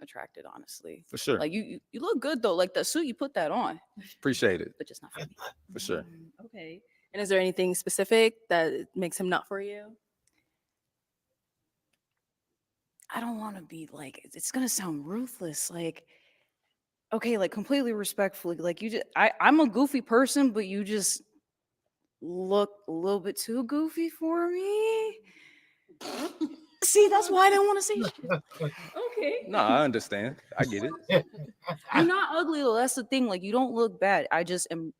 attracted, honestly. For sure. Like you look good though. Like the suit, you put that on. Appreciate it. But just not for me. For sure. Okay. And is there anything specific that makes him not for you? I don't want to be like, it's gonna sound ruthless. Like, okay, like completely respectfully, like I'm a goofy person, but you just look a little bit too goofy for me. See, that's why I didn't want to say shit. Okay. No, I understand. I get it. You're not ugly though. That's the thing. Like, you don't look bad. I just am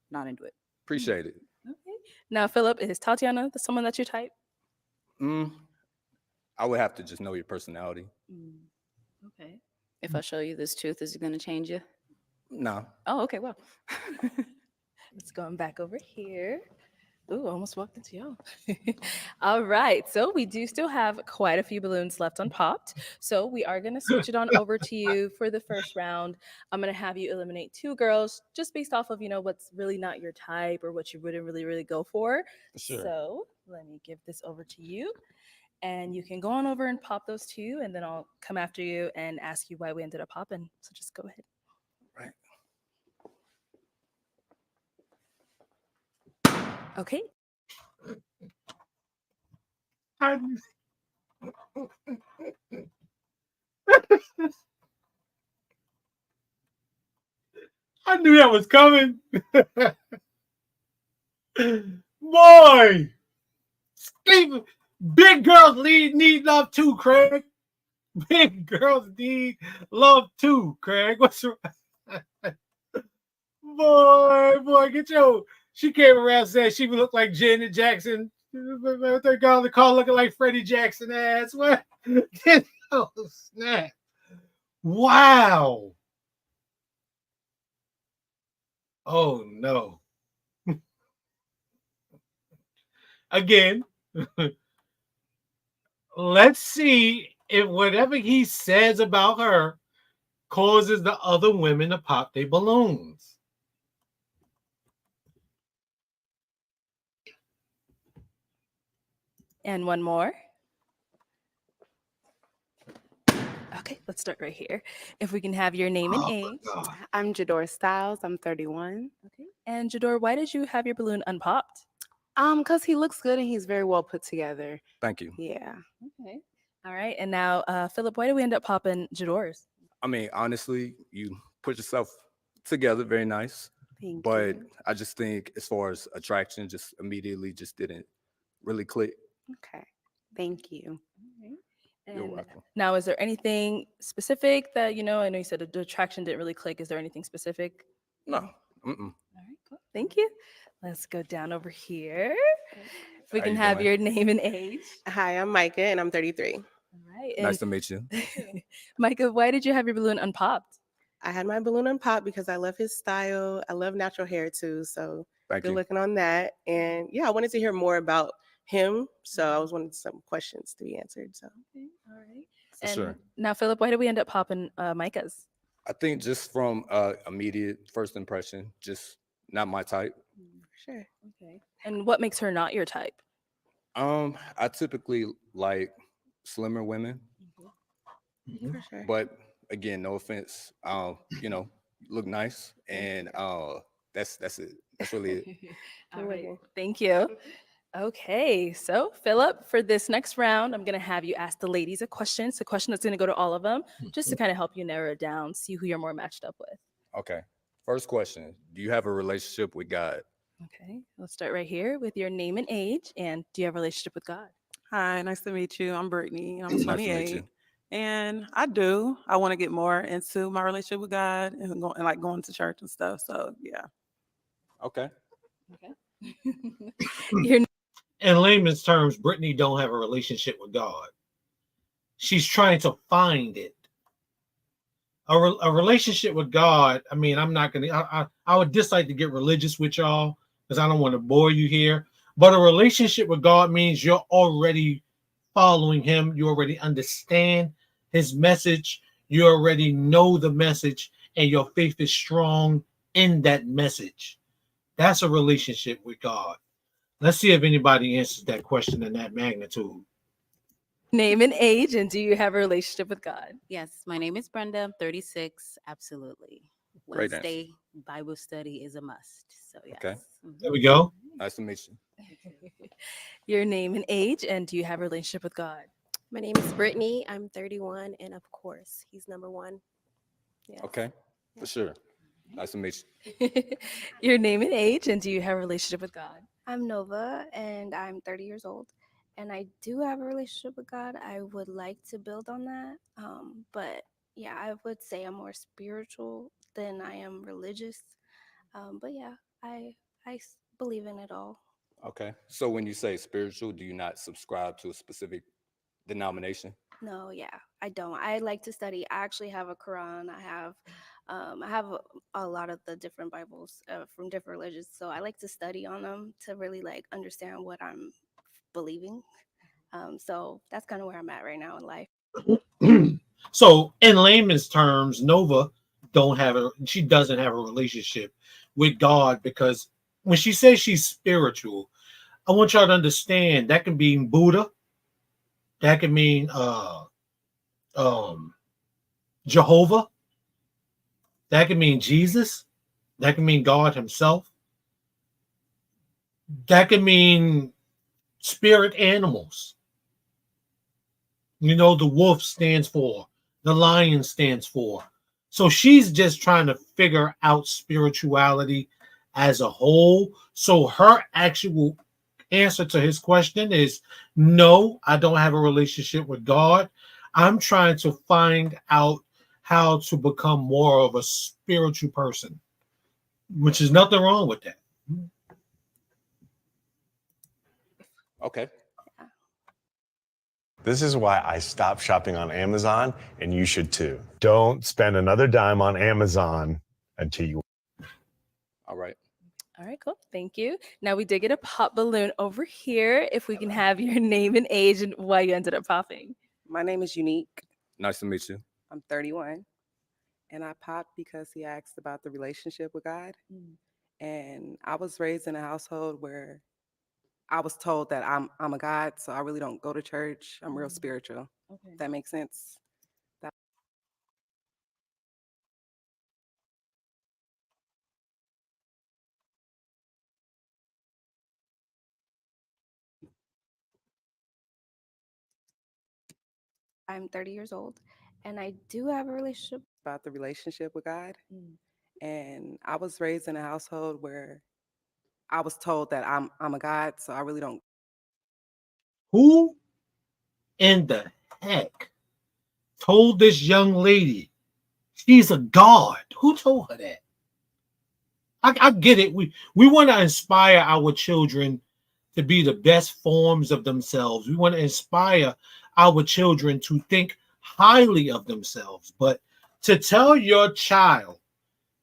not into it. Appreciate it. Okay. Now, Philip, is Tatiana someone that's your type? I would have to just know your personality. Okay. If I show you this tooth, is it going to change you? No. Oh, okay. Well, let's go back over here. Ooh, almost walked into y'all. All right. So we do still have quite a few balloons left unpopped. So we are going to switch it on over to you for the first round. I'm going to have you eliminate 2 girls just based off of, what's really not your type or what you wouldn't really go for. Sure. So let me give this over to you. And you can go on over and pop those 2, and then I'll come after you and ask you why we ended up popping. So just go ahead. Right. Okay. I knew that was coming. Boy, Steve, big girls need love too, Craig. Big girls need love too, Craig. What's wrong? Boy, get your. She came around and said she would look like Janet Jackson. That girl the call looking like Freddie Jackson ass. What? Oh, snap. Wow. Oh, no. Again, let's see if whatever he says about her causes the other women to pop their balloons? And one more. Okay, let's start right here. If we can have your name and age. I'm Jador Styles. I'm 31. Okay. And Jador, why did you have your balloon unpopped? Because he looks good and he's very well put together. Thank you. Yeah. Okay. All right. And now, Philip, why did we end up popping Jador's? I mean, honestly, you put yourself together very nice. Thank but you. I just think as far as attraction, just immediately just didn't really click. Okay. Thank you. You're And welcome. now, is there anything specific that, I know you said the attraction didn't really click. Is there anything specific? No. All right, cool. Thank you. Let's go down over here. If we How can you have doing? your name and age. Hi, I'm Micah and I'm 33. All right. Nice to meet you. Micah, why did you have your balloon unpopped? I had my balloon unpopped because I love his style. I love natural hair too. So Thank good you. looking on that. And yeah, I wanted to hear more about him. So I was wanting some questions to be answered. So All right. For And sure. now, Philip, why did we end up popping Micah's? I think just from immediate first impression, just not my type. sure. Okay. And what makes her not your type? I typically like slimmer women, For sure. but again, no offense. Look nice, and that's it. That's really it. All right. Thank you. Okay, so Philip, for this next round, I'm gonna have you ask the ladies a question. It's a question that's gonna go to all of them, just to kind of help you narrow it down, see who you're more matched up with. Okay. First question: do you have a relationship with God? Okay, let's start right here with your name and age, and do you have a relationship with God? Hi, nice to meet you. I'm Brittany. I'm Nice to meet 28. you. And I do. I want to get more into my relationship with God and, like going to church and stuff. So yeah. Okay. Your In layman's terms, Brittany don't have a relationship with God. She's trying to find it. A relationship with God. I mean, I'm not gonna. I would dislike to get religious with y'all because I don't want to bore you here. But a relationship with God means you're already following Him. You already understand His message. You already know the message, and your faith is strong in that message. That's a relationship with God. Let's see if anybody answers that question in that magnitude. name and age, and do you have a relationship with God? Yes, my name is Brenda. I'm 36. Absolutely. Great answer. Wednesday Bible study is a must. So yes. Okay. There we go. Nice to meet you. Your name and age, and do you have a relationship with God? My name is Brittany. I'm 31, and of course, he's number one. Yes. Okay. For sure. Nice to meet you. Your name and age, and do you have a relationship with God? I'm Nova and I'm 30 years old. And I do have a relationship with God. I would like to build on that. But yeah, I would say I'm more spiritual than I am religious. But yeah, I believe in it all. Okay. So when you say spiritual, do you not subscribe to a specific denomination? No, yeah, I don't. I like to study. I actually have a Quran. I have a lot of the different Bibles from different religions. So I like to study on them to really like understand what I'm believing. So that's kind of where I'm at right now in life. So, in layman's terms, Nova she doesn't have a relationship with God because when she says she's spiritual, I want y'all to understand that can mean Buddha, that can mean Jehovah, that can mean Jesus, that can mean God Himself, that can mean spirit animals. The wolf stands for, the lion stands for. So she's just trying to figure out spirituality as a whole. So her actual answer to his question is no, I don't have a relationship with God. I'm trying to find out how to become more of a spiritual person, which is nothing wrong with that. Okay. This is why I stopped shopping on Amazon, and you should too. Don't spend another dime on Amazon until you. All right. All right, cool. Thank you. Now we did get a pop balloon over here. If we can have your name and age and why you ended up popping. My name is Unique. Nice to meet you. I'm 31. and I popped because he asked about the relationship with God. And I was raised in a household where I was told that I'm a God, so I really don't go to church. I'm real spiritual. Okay. That makes sense. That I'm 30 years old, and I do have a relationship. about the relationship with God. And I was raised in a household where I was told that I'm a God, so I really don't. Who in the heck told this young lady she's a god? Who told her that? I get it. We want to inspire our children to be the best forms of themselves. We want to inspire our children to think highly of themselves. But to tell your child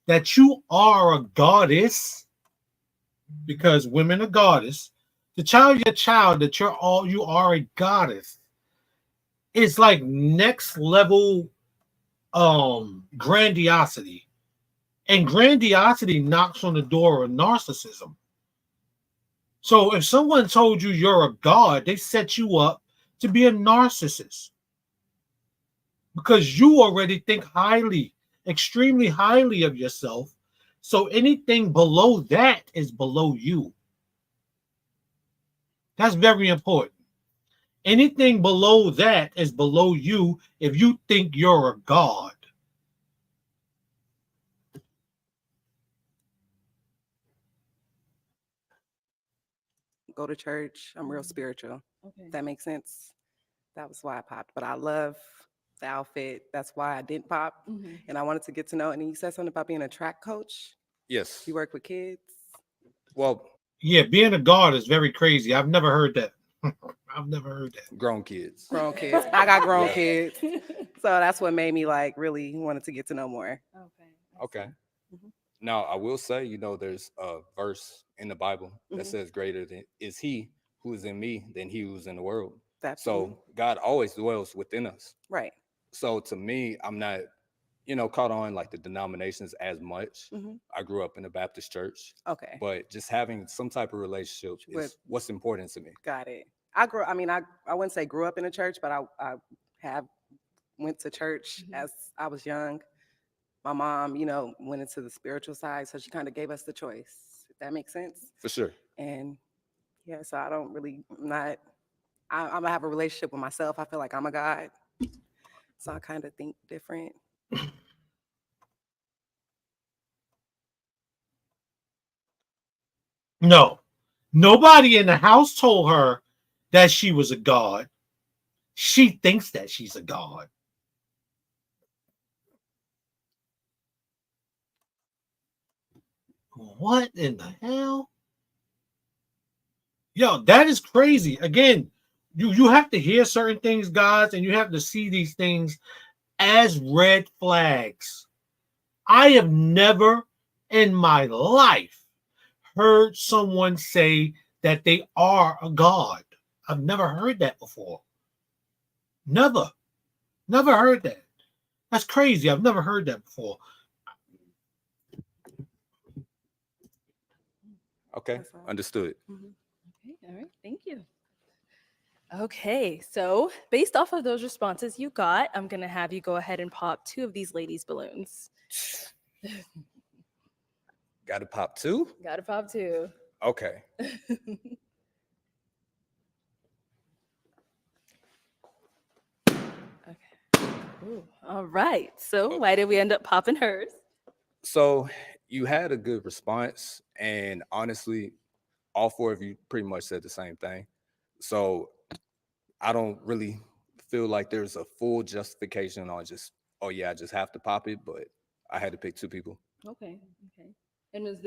that you are a goddess, because women are goddess, to tell your child that you are a goddess, it's like next level grandiosity. And grandiosity knocks on the door of narcissism. So if someone told you you're a god, they set you up to be a narcissist because you already think highly, extremely highly of yourself. So anything below that is below you. That's very important. Anything below that is below you if you think you're a god. Go to church. I'm real spiritual. Okay. That makes sense. That was why I popped. But I love the outfit. That's why I didn't pop. And I wanted to get to know. And you said something about being a track coach. Yes. You work with kids. Well, Yeah, being a god is very crazy. I've never heard that. I've never heard that. grown kids. Grown kids. I got grown Yeah. kids. So that's what made me like really wanted to get to know more. Okay. Now, I will say, there's a verse in the Bible that says, "Greater than is He who is in me than he who's in the world." So God always dwells within us. Right. So to me, I'm not, caught on like the denominations as much. I grew up in a Baptist church. Okay. But just having some type of relationship is what's important to me. Got it. I wouldn't say grew up in a church, but I have went to church as I was young. My mom, went into the spiritual side, so she kind of gave us the choice, if that makes sense. For sure. And yeah, so I don't really, I'm gonna have a relationship with myself. I feel like I'm a God. So I kind of think different. No, nobody in the house told her that she was a god. She thinks that she's a god. What in the hell? Yo, that is crazy. Again, you have to hear certain things, guys, and you have to see these things as red flags. I have never in my life heard someone say that they are a god. I've never heard that before. Never. Never heard that. That's crazy. I've never heard that before. Okay, understood. Okay, all right, thank you. Okay, so based off of those responses you got, I'm gonna have you go ahead and pop 2 of these ladies' balloons. Got to pop 2? Gotta pop 2. Okay. Ooh, all right. So why did we end up popping hers? So you had a good response, and honestly, all 4 of you pretty much said the same thing. So I don't really feel like there's a full justification on just, oh yeah, I just have to pop it, but I had to pick 2 people. Okay. And was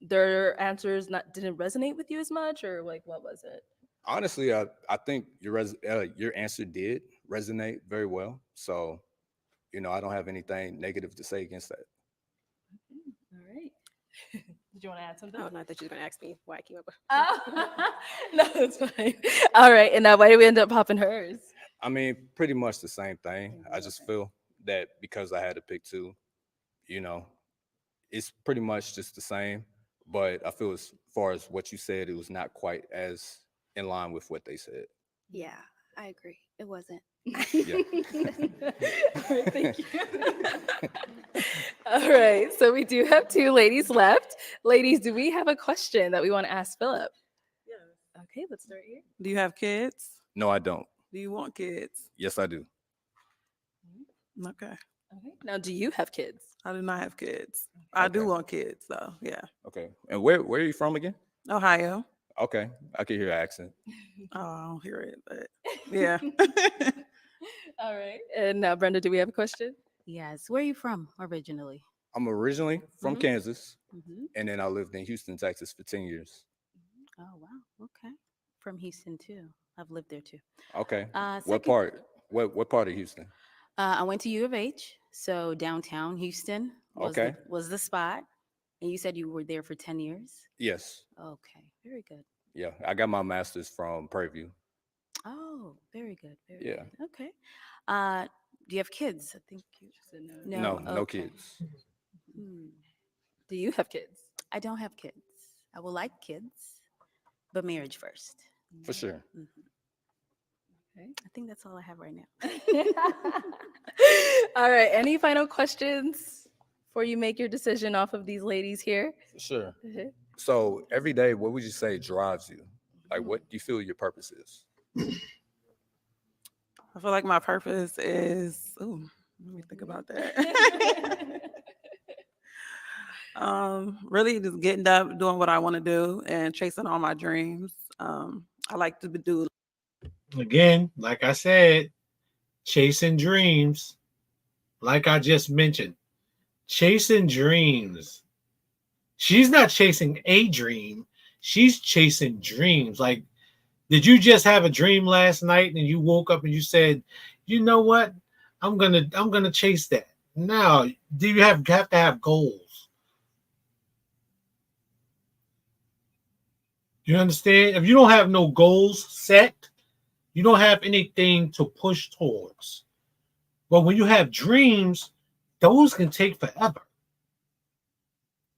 their answers didn't resonate with you as much, or like what was it? Honestly, I think your answer did resonate very well. So, I don't have anything negative to say against that. All right. Did you want to add something? Oh, not that you're going to ask me why I came up with. No, it's fine. All right. And now why did we end up popping hers? I mean, pretty much the same thing. I just feel, that because I had to pick two, you know, it's pretty much just the same. But I feel as far as what you said, it was not quite as in line with what they said. Yeah, I agree. It wasn't. Yeah. All right, thank you. All right, so we do have two ladies left. Ladies, do we have a question that we want to ask Philip? Yeah. Okay, let's start here. Do you have kids? No, I don't. Do you want kids? Yes, I do. Okay. Okay. Now, do you have kids? I do not have kids. I do want kids though. Yeah. Okay. And where are you from again? Ohio. Okay. I can hear your accent. Oh, I don't hear it, but yeah. All right. And now, Brenda, do we have a question? Yes. Where are you from originally? I'm originally from Mhm. Kansas, Mhm. and then I lived in Houston, Texas for 10 years. Oh wow. Okay. From Houston too. I've lived there too. Okay. What Second, part? What part of Houston? I went to U of H, so downtown Houston was Okay. the spot. And you said you were there for 10 years. Yes. Okay. Very good. Yeah. I got my master's from Prairie View. Oh, very good. Very Yeah. good. Okay. Uh, do you have kids? I think you said no. No, no Okay. kids. Hmm. Do you have kids? I don't have kids. I would like kids, but marriage first. For sure. Mhm. Okay. I think that's all I have right now. All right. Any final questions before you make your decision off of these ladies here? For sure. Mhm. So every day, what would you say drives you? Like, what do you feel your purpose is? I feel like my purpose is. Ooh, let me think about that. Really just getting up, doing what I want to do, and chasing all my dreams. I like to do. Again, like I said, chasing dreams. Like I just mentioned, chasing dreams. She's not chasing a dream. She's chasing dreams. Like, did you just have a dream last night and you woke up and you said, you know what? I'm gonna chase that. Now, do you have to have goals? You understand? If you don't have no goals set, you don't have anything to push towards. But when you have dreams, those can take forever.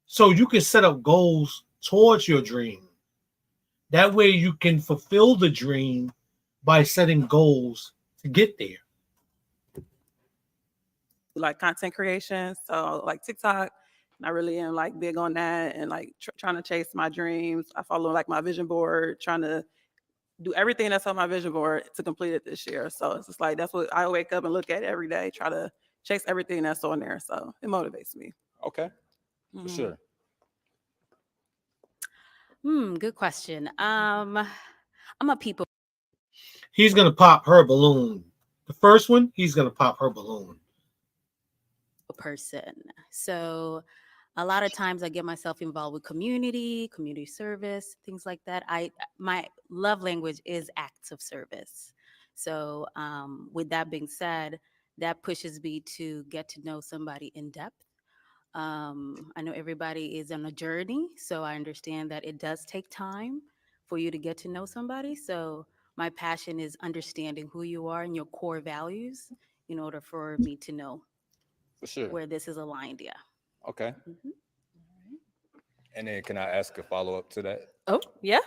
So you can set up goals towards your dream. That way you can fulfill the dream by setting goals to get there. Like content creation, so like TikTok. And I really am like big on that, and like trying to chase my dreams. I follow like my vision board, trying to do everything that's on my vision board to complete it this year. So it's just like that's what I wake up and look at every day, try to chase everything that's on there. So it motivates me. Okay. For sure. Good question. I'm a people He's gonna pop her balloon. The first one, he's gonna pop her balloon. person. So a lot of times I get myself involved with community service, things like that. My love language is acts of service. So with that being said, that pushes me to get to know somebody in depth. I know everybody is on a journey, so I understand that it does take time for you to get to know somebody. So my passion is understanding who you are and your core values in order for me to know For sure. where this is aligned. Yeah. Okay. And then can I ask a follow up to that? Oh, yeah.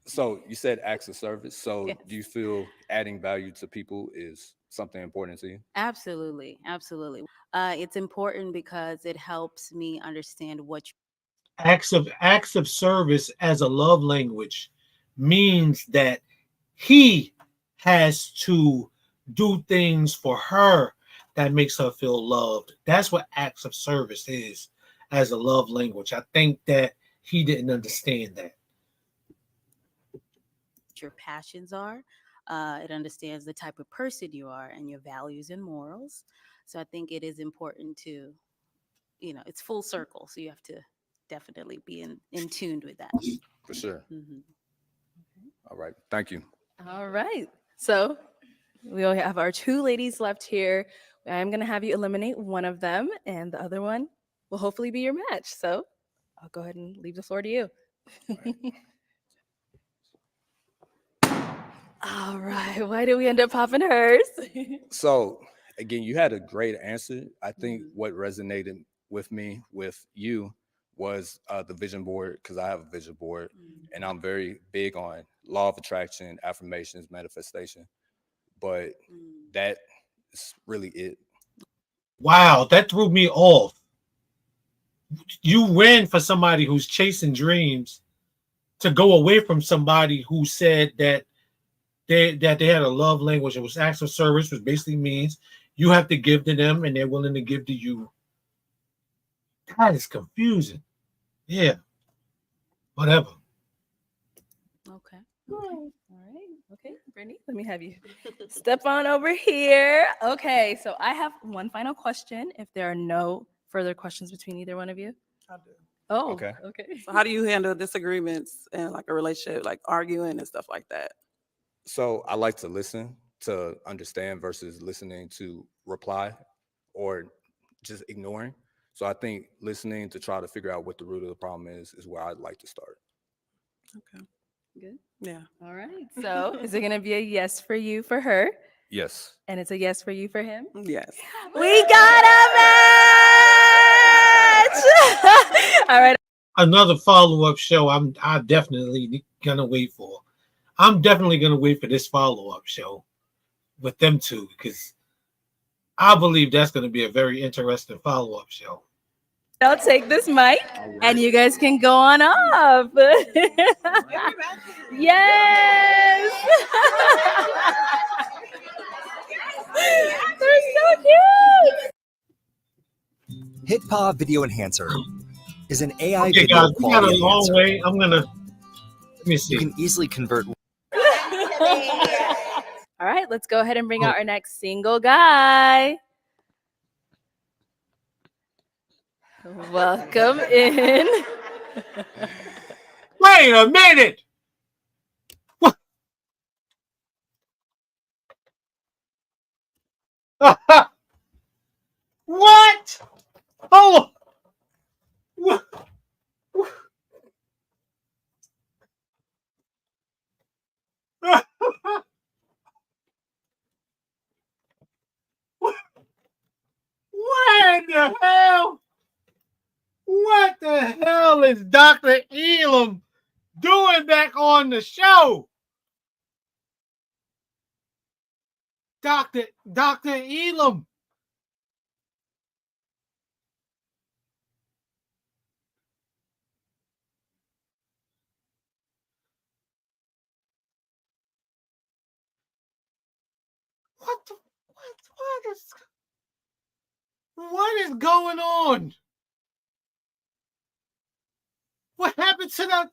So you said acts of service. So Yes. do you feel adding value to people is something important to you? Absolutely. Absolutely. It's important because it helps me understand what Acts of service as a love language means that he has to do things for her that makes her feel loved. That's what acts of service is as a love language. I think that he didn't understand that. your passions are. It understands the type of person you are and your values and morals. So I think it is important to, it's full circle. So you have to definitely be in tune with that. For sure. Mhm. All right. Thank you. All right. So we only have our two ladies left here. I'm going to have you eliminate one of them, and the other one will hopefully be your match. So I'll go ahead and leave the floor to you. All right. Why did we end up popping hers? So again, you had a great answer. I think what resonated with me with you was the vision board, because I have a vision board, and I'm very big on law of attraction, affirmations, manifestation. But that is really it. Wow, that threw me off. You ran for somebody who's chasing dreams to go away from somebody who said that they had a love language. It was acts of service, which basically means you have to give to them and they're willing to give to you. That is confusing. Yeah. Whatever. Okay. All right. Okay, Brittany, let me have you step on over here. Okay, so I have one final question. If there are no further questions between either one of you. I do. Oh, Okay. okay. So how do you handle disagreements in like a relationship, like arguing and stuff like that? So I like to listen to understand versus listening to reply or just ignoring. So I think listening to try to figure out what the root of the problem is where I'd like to start. Okay. Good. Yeah. All right. So is it going to be a yes for you for her? Yes. And it's a yes for you for him? Yes. We got a match! All right. Another follow-up show I'm definitely gonna wait for. I'm definitely gonna wait for this follow-up show with them two, because I believe that's gonna be a very interesting follow-up show. I'll take this mic and you guys can go on off. Yes! They're so cute! HitPaw Video Enhancer is an AI Okay, video guys, we got quality a long enhancer. way. Let me see. You can easily convert. All right, let's go ahead and bring out our next single guy. Welcome in. Wait a minute. What? Oh. What? What in the hell? What the hell is Dr. Elam doing back on the show? Dr. Elam. What is going on? What happened to that?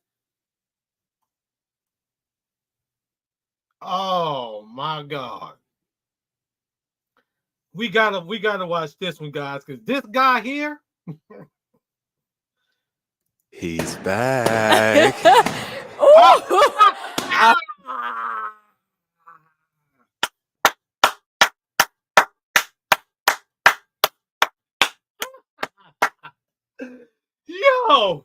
Oh my God. We gotta watch this one, guys, because this guy here. He's back. Yo,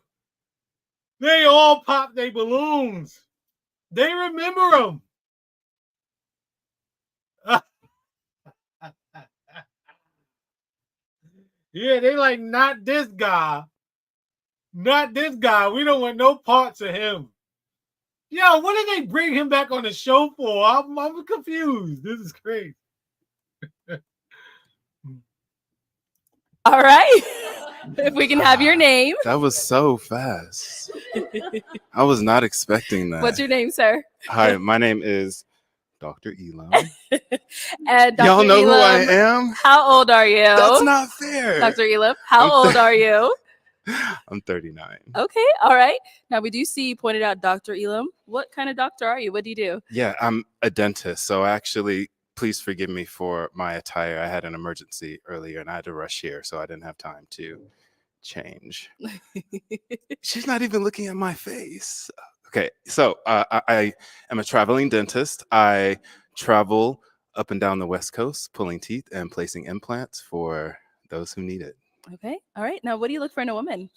they all pop their balloons. They remember him. Yeah, they like, not this guy. Not this guy. We don't want no parts of him. Yo, what did they bring him back on the show for? I'm confused. This is crazy. All right. If we can have your name. That was so fast. I was not expecting that. What's your name, sir? Hi, my name is Dr. Elam. And Dr. Y'all know who I Elam, am? how old are you? That's not fair. Dr. Elam, how old are you? I'm 39. Okay, all right. Now we do see you pointed out Dr. Elam. What kind of doctor are you? What do you do? Yeah, I'm a dentist. So actually, please forgive me for my attire. I had an emergency earlier and I had to rush here, so I didn't have time to change. She's not even looking at my face. Okay, so I am a traveling dentist. I travel up and down the West Coast, pulling teeth and placing implants for those who need it. Okay, all right. Now, what do you look for in a woman?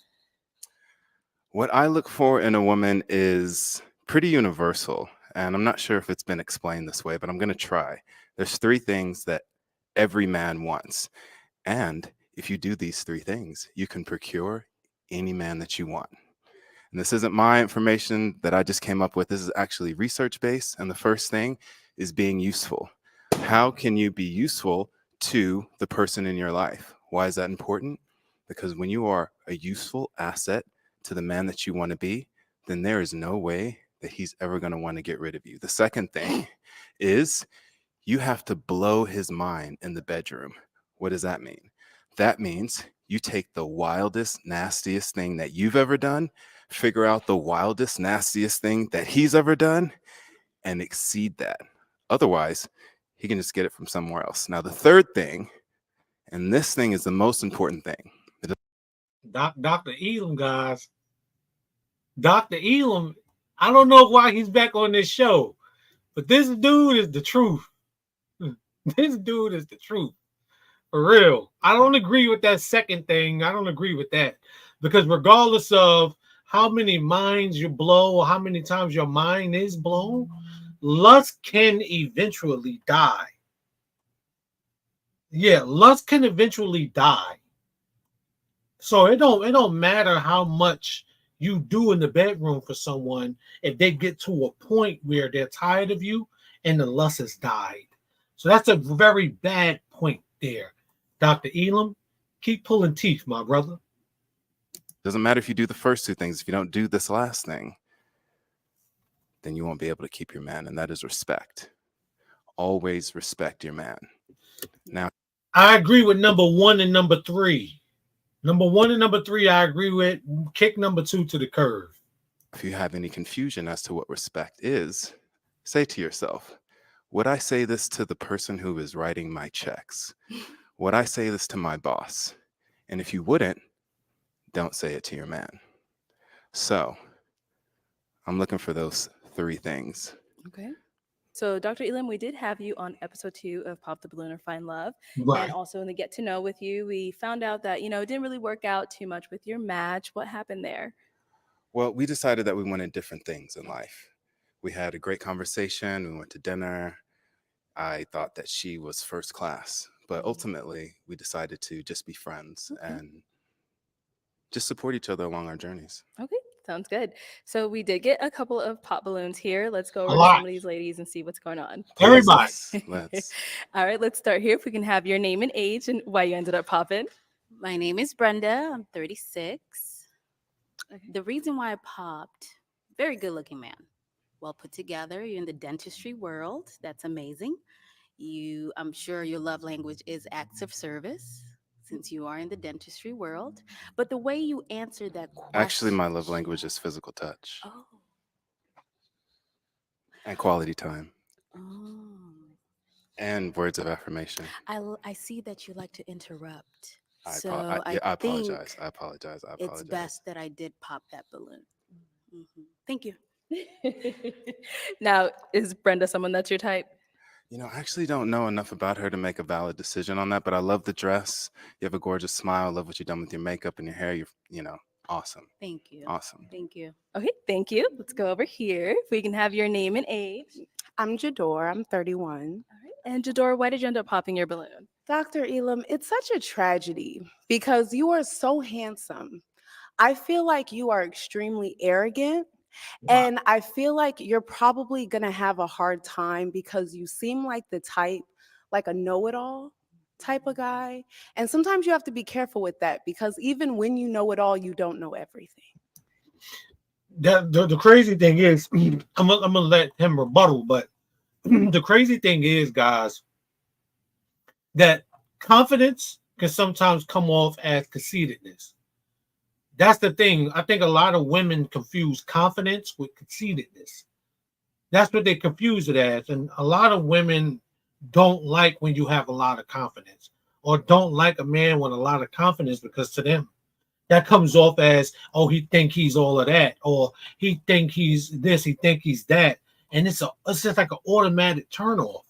What I look for in a woman is pretty universal, and I'm not sure if it's been explained this way, but I'm going to try. There's three things that every man wants. And if you do these three things, you can procure any man that you want. And this isn't my information that I just came up with. This is actually research-based. And the first thing is being useful. How can you be useful to the person in your life? Why is that important? Because when you are a useful asset to the man that you want to be, then there is no way that he's ever going to want to get rid of you. The second thing is you have to blow his mind in the bedroom. What does that mean? That means you take the wildest, nastiest thing that you've ever done, figure out the wildest, nastiest thing that he's ever done, and exceed that. Otherwise, he can just get it from somewhere else. Now, the third thing, and this thing is the most important thing. Dr. Elam, guys. Dr. Elam, I don't know why he's back on this show, but this dude is the truth. This dude is the truth. For real. I don't agree with that second thing. I don't agree with that. Because regardless of how many minds you blow or how many times your mind is blown, lust can eventually die. Yeah, lust can eventually die. So it don't matter how much you do in the bedroom for someone if they get to a point where they're tired of you and the lust has died. So that's a very bad point there. Dr. Elam, keep pulling teeth, my brother. Doesn't matter if you do the first two things. If you don't do this last thing, then you won't be able to keep your man, and that is respect. Always respect your man. Now, I agree with number 1 and number 3. Number 1 and number 3, I agree with. Kick number 2 to the curve. if you have any confusion as to what respect is, say to yourself, would I say this to the person who is writing my checks? Would I say this to my boss? And if you wouldn't, don't say it to your man. So I'm looking for those 3 things. Okay. So, Dr. Elam, we did have you on episode 2 of Pop the Balloon or Find Love. Right. And also in the Get to Know with you, we found out that, it didn't really work out too much with your match. What happened there? Well, we decided that we wanted different things in life. We had a great conversation. We went to dinner. I thought that she was first class, but ultimately we decided to just be friends and just support each other along our journeys. Okay, sounds good. So we did get a couple of pop balloons here. Let's go A over to lot. some of these ladies and see what's going on. Everybody. Let's. All right, let's start here. If we can have your name and age and why you ended up popping. My name is Brenda. I'm 36. The reason why I popped, very good looking man. Well put together. You're in the dentistry world. That's amazing. I'm sure your love language is acts of service since you are in the dentistry world. But the way you answered that question. Actually, my love language is physical touch. Oh. And quality time. Oh. And words of affirmation. I see that you like to interrupt. I think apologize. I apologize. It's best that I did pop that balloon. Mm-hmm. Thank you. Now, is Brenda someone that's your type? I actually don't know enough about her to make a valid decision on that, but I love the dress. You have a gorgeous smile. Love what you've done with your makeup and your hair. You're, awesome. Thank you. Awesome. Thank you. Okay, thank you. Let's go over here. If we can have your name and age. I'm Jador. I'm 31. All right. And Jador, why did you end up popping your balloon? Dr. Elam, it's such a tragedy because you are so handsome. I feel like you are extremely arrogant. And I feel like you're probably going to have a hard time because you seem like the type, like a know-it-all type of guy. And sometimes you have to be careful with that because even when you know it all, you don't know everything. The crazy thing is, I'm gonna let him rebuttal, but the crazy thing is, guys, that confidence can sometimes come off as conceitedness. That's the thing. I think a lot of women confuse confidence with conceitedness. That's what they confuse it as. And a lot of women don't like when you have a lot of confidence or don't like a man with a lot of confidence because to them, that comes off as, oh, he think he's all of that, or he think he's this, he think he's that. And it's just like an automatic turnoff,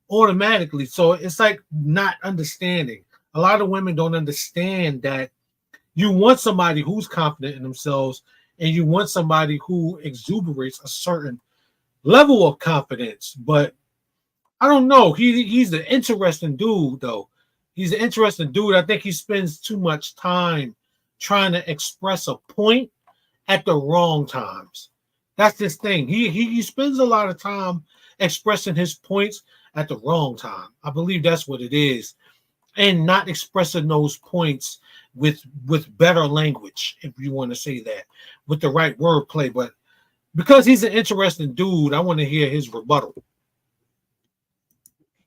automatically. So it's like not understanding. A lot of women don't understand that you want somebody who's confident in themselves and you want somebody who exuberates a certain level of confidence. But I don't know. He's an interesting dude though. He's an interesting dude. I think he spends too much time trying to express a point at the wrong times. That's this thing. He spends a lot of time expressing his points at the wrong time. I believe that's what it is, and not expressing those points with better language, if you want to say that, with the right wordplay. But because he's an interesting dude, I want to hear his rebuttal.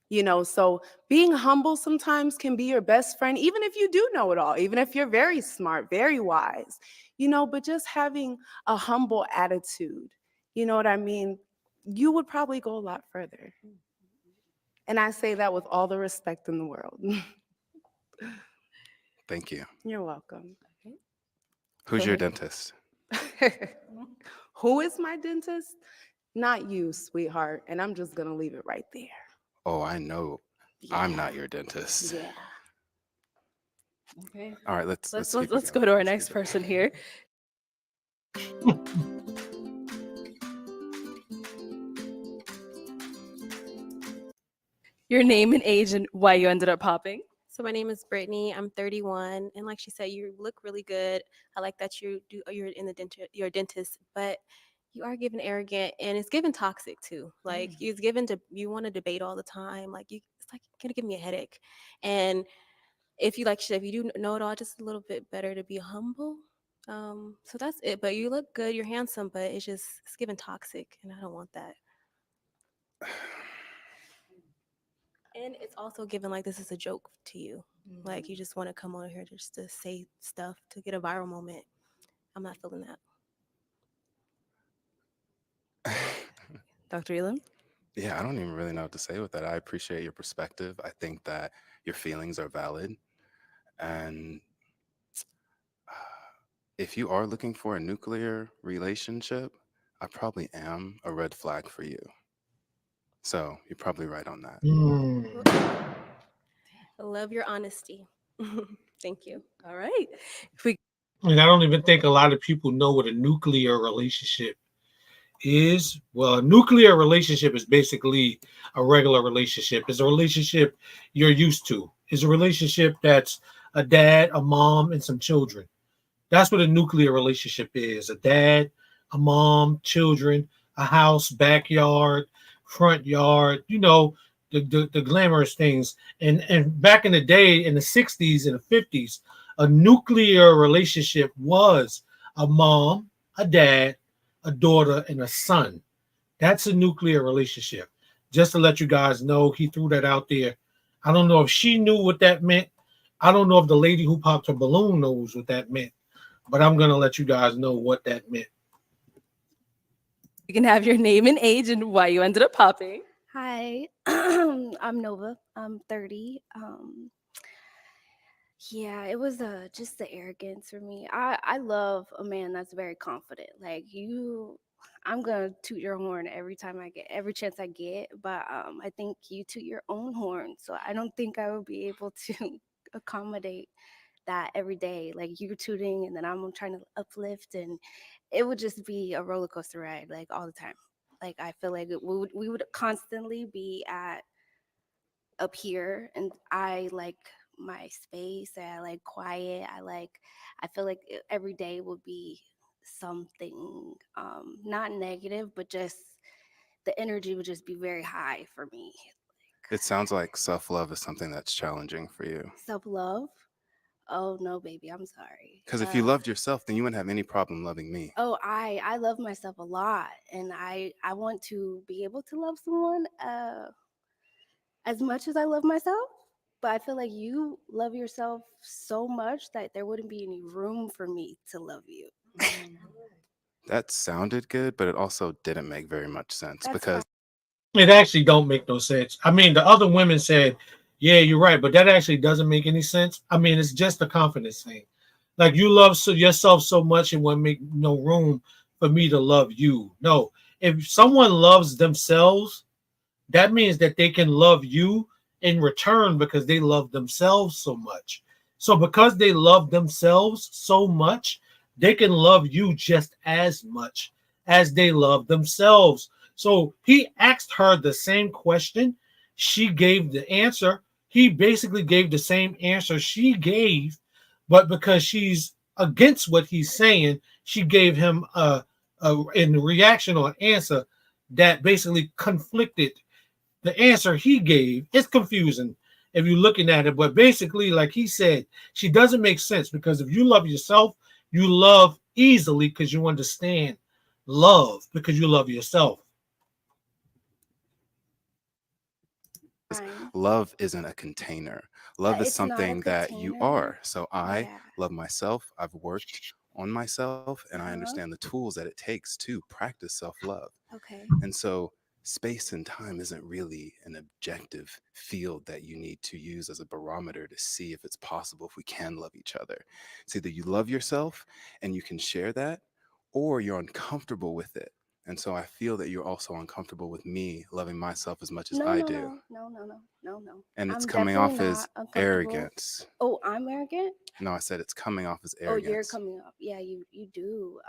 You know, so being humble sometimes can be your best friend, even if you do know it all, even if you're very smart, very wise, you know, but just having a humble attitude, you know what I mean? You would probably go a lot further. And I say that with all the respect in the world. Thank you. You're welcome. Who's Go your ahead. dentist? Who is my dentist? Not you, sweetheart. And I'm just going to leave it right there. Oh, I know. I'm not your dentist. Yeah. Okay. All right, let's keep it Let's going. go to our next person here. Your name and age and why you ended up popping. So my name is Brittany. I'm 31, and like she said, you look really good. I like that you're in the you're a dentist, but you are given arrogant, and it's given toxic too. Like it's given to you want to debate all the time. Like it's like gonna give me a headache. And if you like she said, if you do know it all, just a little bit better to be humble. So that's it. But you look good, you're handsome, but it's given toxic, and I don't want that. And it's also given like this is a joke to you. Like you just want to come on here just to say stuff to get a viral moment. I'm not feeling that. Dr. Elam? Yeah, I don't even really know what to say with that. I appreciate your perspective. I think that your feelings are valid. And if you are looking for a nuclear relationship, I probably am a red flag for you. So you're probably right on that. I love your honesty. Thank you. All right. And I don't even think a lot of people know what a nuclear relationship is. Well, a nuclear relationship is basically a regular relationship. It's a relationship you're used to. It's a relationship that's a dad, a mom, and some children. That's what a nuclear relationship is. A dad, a mom, children, a house, backyard, front yard, you know, the glamorous things. And back in the day, in the 60s and the 50s, a nuclear relationship was a mom, a dad, a daughter, and a son. That's a nuclear relationship. Just to let you guys know, he threw that out there. I don't know if she knew what that meant. I don't know if the lady who popped her balloon knows what that meant, but I'm going to let you guys know what that meant. You can have your name and age and why you ended up popping. Hi, I'm Nova. I'm 30. Yeah, it was just the arrogance for me. I love a man that's very confident. Like you, I'm gonna toot your horn every chance I get. But I think you toot your own horn, so I don't think I would be able to accommodate that every day. Like you're tooting, and then I'm trying to uplift, and it would just be a roller coaster ride, like all the time. Like I feel like we would constantly be at up here, and I like my space. I like quiet. I feel like every day would be something not negative, but just the energy would just be very high for me. It sounds like self-love is something that's challenging for you. Self-love? Oh no, baby, I'm sorry. Because if you loved yourself, then you wouldn't have any problem loving me. Oh, I love myself a lot, and I want to be able to love someone as much as I love myself. But I feel like you love yourself so much that there wouldn't be any room for me to love you. That sounded good, but it also didn't make very much sense That's because It actually don't make no sense. I mean, the other women said, yeah, you're right, but that actually doesn't make any sense. I mean, it's just a confidence thing. Like you love yourself so much, it won't make no room for me to love you. No, if someone loves themselves, that means that they can love you in return because they love themselves so much. So because they love themselves so much, they can love you just as much as they love themselves. So he asked her the same question she gave the answer. He basically gave the same answer she gave, but because she's against what he's saying, she gave him in reaction or an answer that basically conflicted the answer he gave. It's confusing if you're looking at it, but basically, like he said, she doesn't make sense because if you love yourself, you love easily because you understand love because you love yourself. Love isn't a container. Love is It's not a something that you container. are. So I Yeah. love myself. I've worked on myself and I Uh-huh. understand the tools that it takes to practice self-love. Okay. And so space and time isn't really an objective field that you need to use as a barometer to see if it's possible if we can love each other. It's either you love yourself and you can share that, or you're uncomfortable with it. And so I feel that you're also uncomfortable with me loving myself as much as I do. No. And it's I'm coming definitely off not as uncomfortable. arrogance. Oh, I'm arrogant? No, I said it's coming off as Oh, you're arrogance. coming up. Yeah, you do.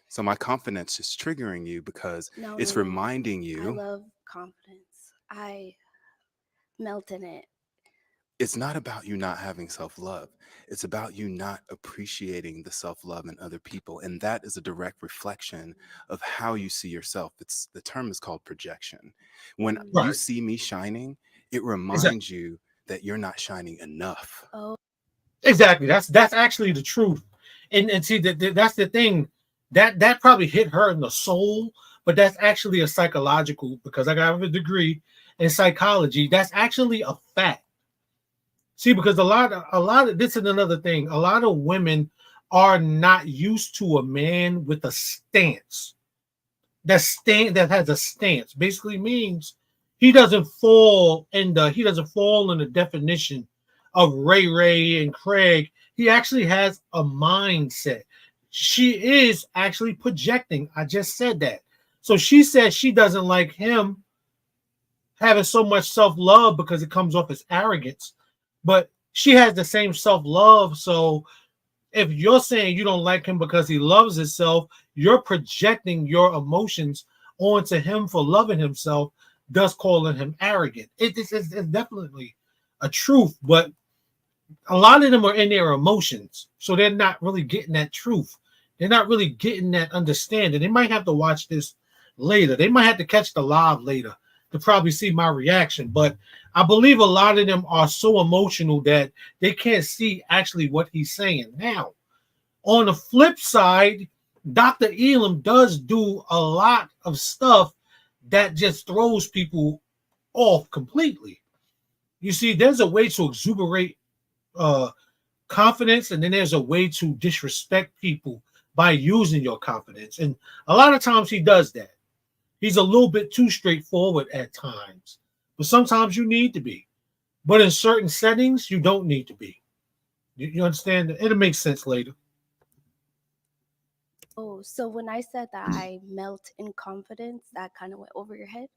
So my confidence is triggering you because No, it's no. reminding I you love confidence. I melt in it. it's not about you not having self-love. It's about you not appreciating the self-love in other people. And that is a direct reflection of how you see yourself. The term is called projection. When you see me shining, it reminds you that you're not shining enough. Oh. Exactly. That's actually the truth. And see that's the thing. That probably hit her in the soul, but that's actually a psychological because I got a degree in psychology. That's actually a fact. See, because a lot of this is another thing. A lot of women are not used to a man with a stance. That has a stance basically means he doesn't fall in the definition of Ray and Craig. He actually has a mindset. She is actually projecting. I just said that. So she said she doesn't like him having so much self-love because it comes off as arrogance. But she has the same self-love. So if you're saying you don't like him because he loves himself, you're projecting your emotions onto him for loving himself, thus calling him arrogant. It's definitely a truth, but a lot of them are in their emotions, so they're not really getting that truth. They're not really getting that understanding. They might have to watch this later. They might have to catch the live later to probably see my reaction. But I believe a lot of them are so emotional that they can't see actually what he's saying. Now, on the flip side, Dr. Elam does do a lot of stuff that just throws people off completely. You see, there's a way to exuberate confidence, and then there's a way to disrespect people by using your confidence. And a lot of times he does that. He's a little bit too straightforward at times, but sometimes you need to be. But in certain settings, you don't need to be. You understand? It'll make sense later. Oh, so when I said that I melt in confidence, that kind of went over your head?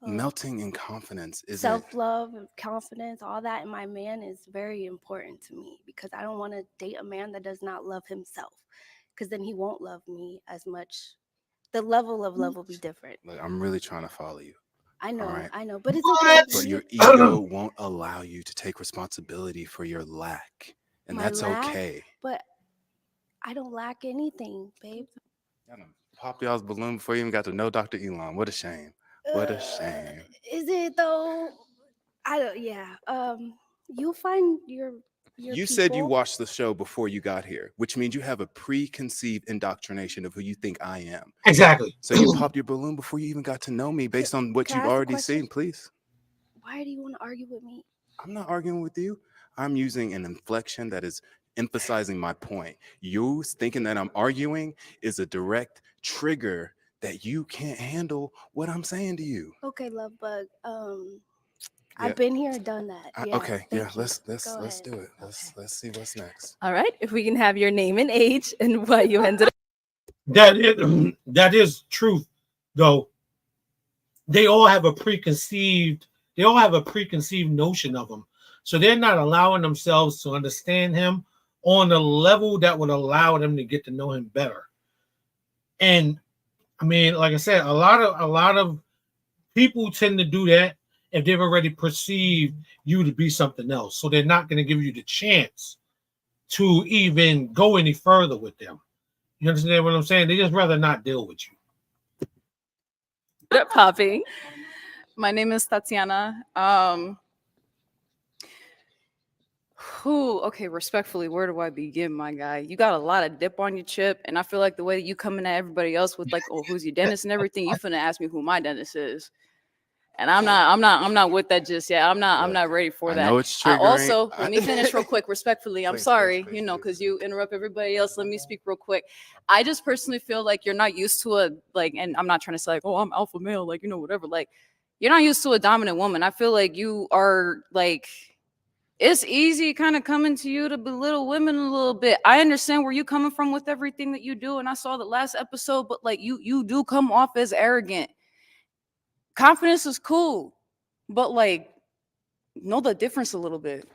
Melting in confidence is Self-love, confidence, all that in my man is very important to me because I don't want to date a man that does not love himself because then he won't love me as much. The level of love will be different. Like, I'm really trying to follow you. I know, right? I know, but it's okay. But your ego won't allow you to take responsibility for your lack, and My that's lack, okay. But I don't lack anything, babe. Pop y'all's balloon before you even got to know Dr. Elon. What a shame. What a shame. Is it though? I don't. Yeah. You find your You said you people. watched the show before you got here, which means you have a preconceived indoctrination of who you think I am. Exactly. So you popped your balloon before you even got to know me based on what Can I you've ask a already question? seen, please. Why do you want to argue with me? I'm not arguing with you. I'm using an inflection that is emphasizing my point. You thinking that I'm arguing is a direct trigger that you can't handle what I'm saying to you. Okay, love bug. Yeah. I've been here, done that. Yeah. Okay, yeah, thank you. let's Go ahead. do it. Let's see what's next. All right. If we can have your name and age and what you ended up. That is truth, though. They all have a preconceived notion of him. So they're not allowing themselves to understand him on a level that would allow them to get to know him better. And I mean, like I said, a lot of people tend to do that. if they've already perceived you to be something else. So they're not going to give you the chance to even go any further with them. You understand what I'm saying? They just rather not deal with you. Popping. My name is Tatiana. Okay, respectfully, where do I begin, my guy? You got a lot of dip on your chip, and I feel like the way that you coming at everybody else with like, oh, who's your dentist and everything, you finna ask me who my dentist is. And I'm not with that just yet. I'm not ready for I that. know it's I triggering. also, let me finish real quick, respectfully. I'm Please, sorry, because you interrupt everybody else. Let me speak real quick. I just personally feel like you're not used to and I'm not trying to say like, oh, I'm alpha male, like, whatever. Like, you're not used to a dominant woman. I feel like you are like, it's easy kind of coming to you to belittle women a little bit. I understand where you coming from with everything that you do, and I saw the last episode, but like you do come off as arrogant. Confidence is cool, but like know the difference a little bit.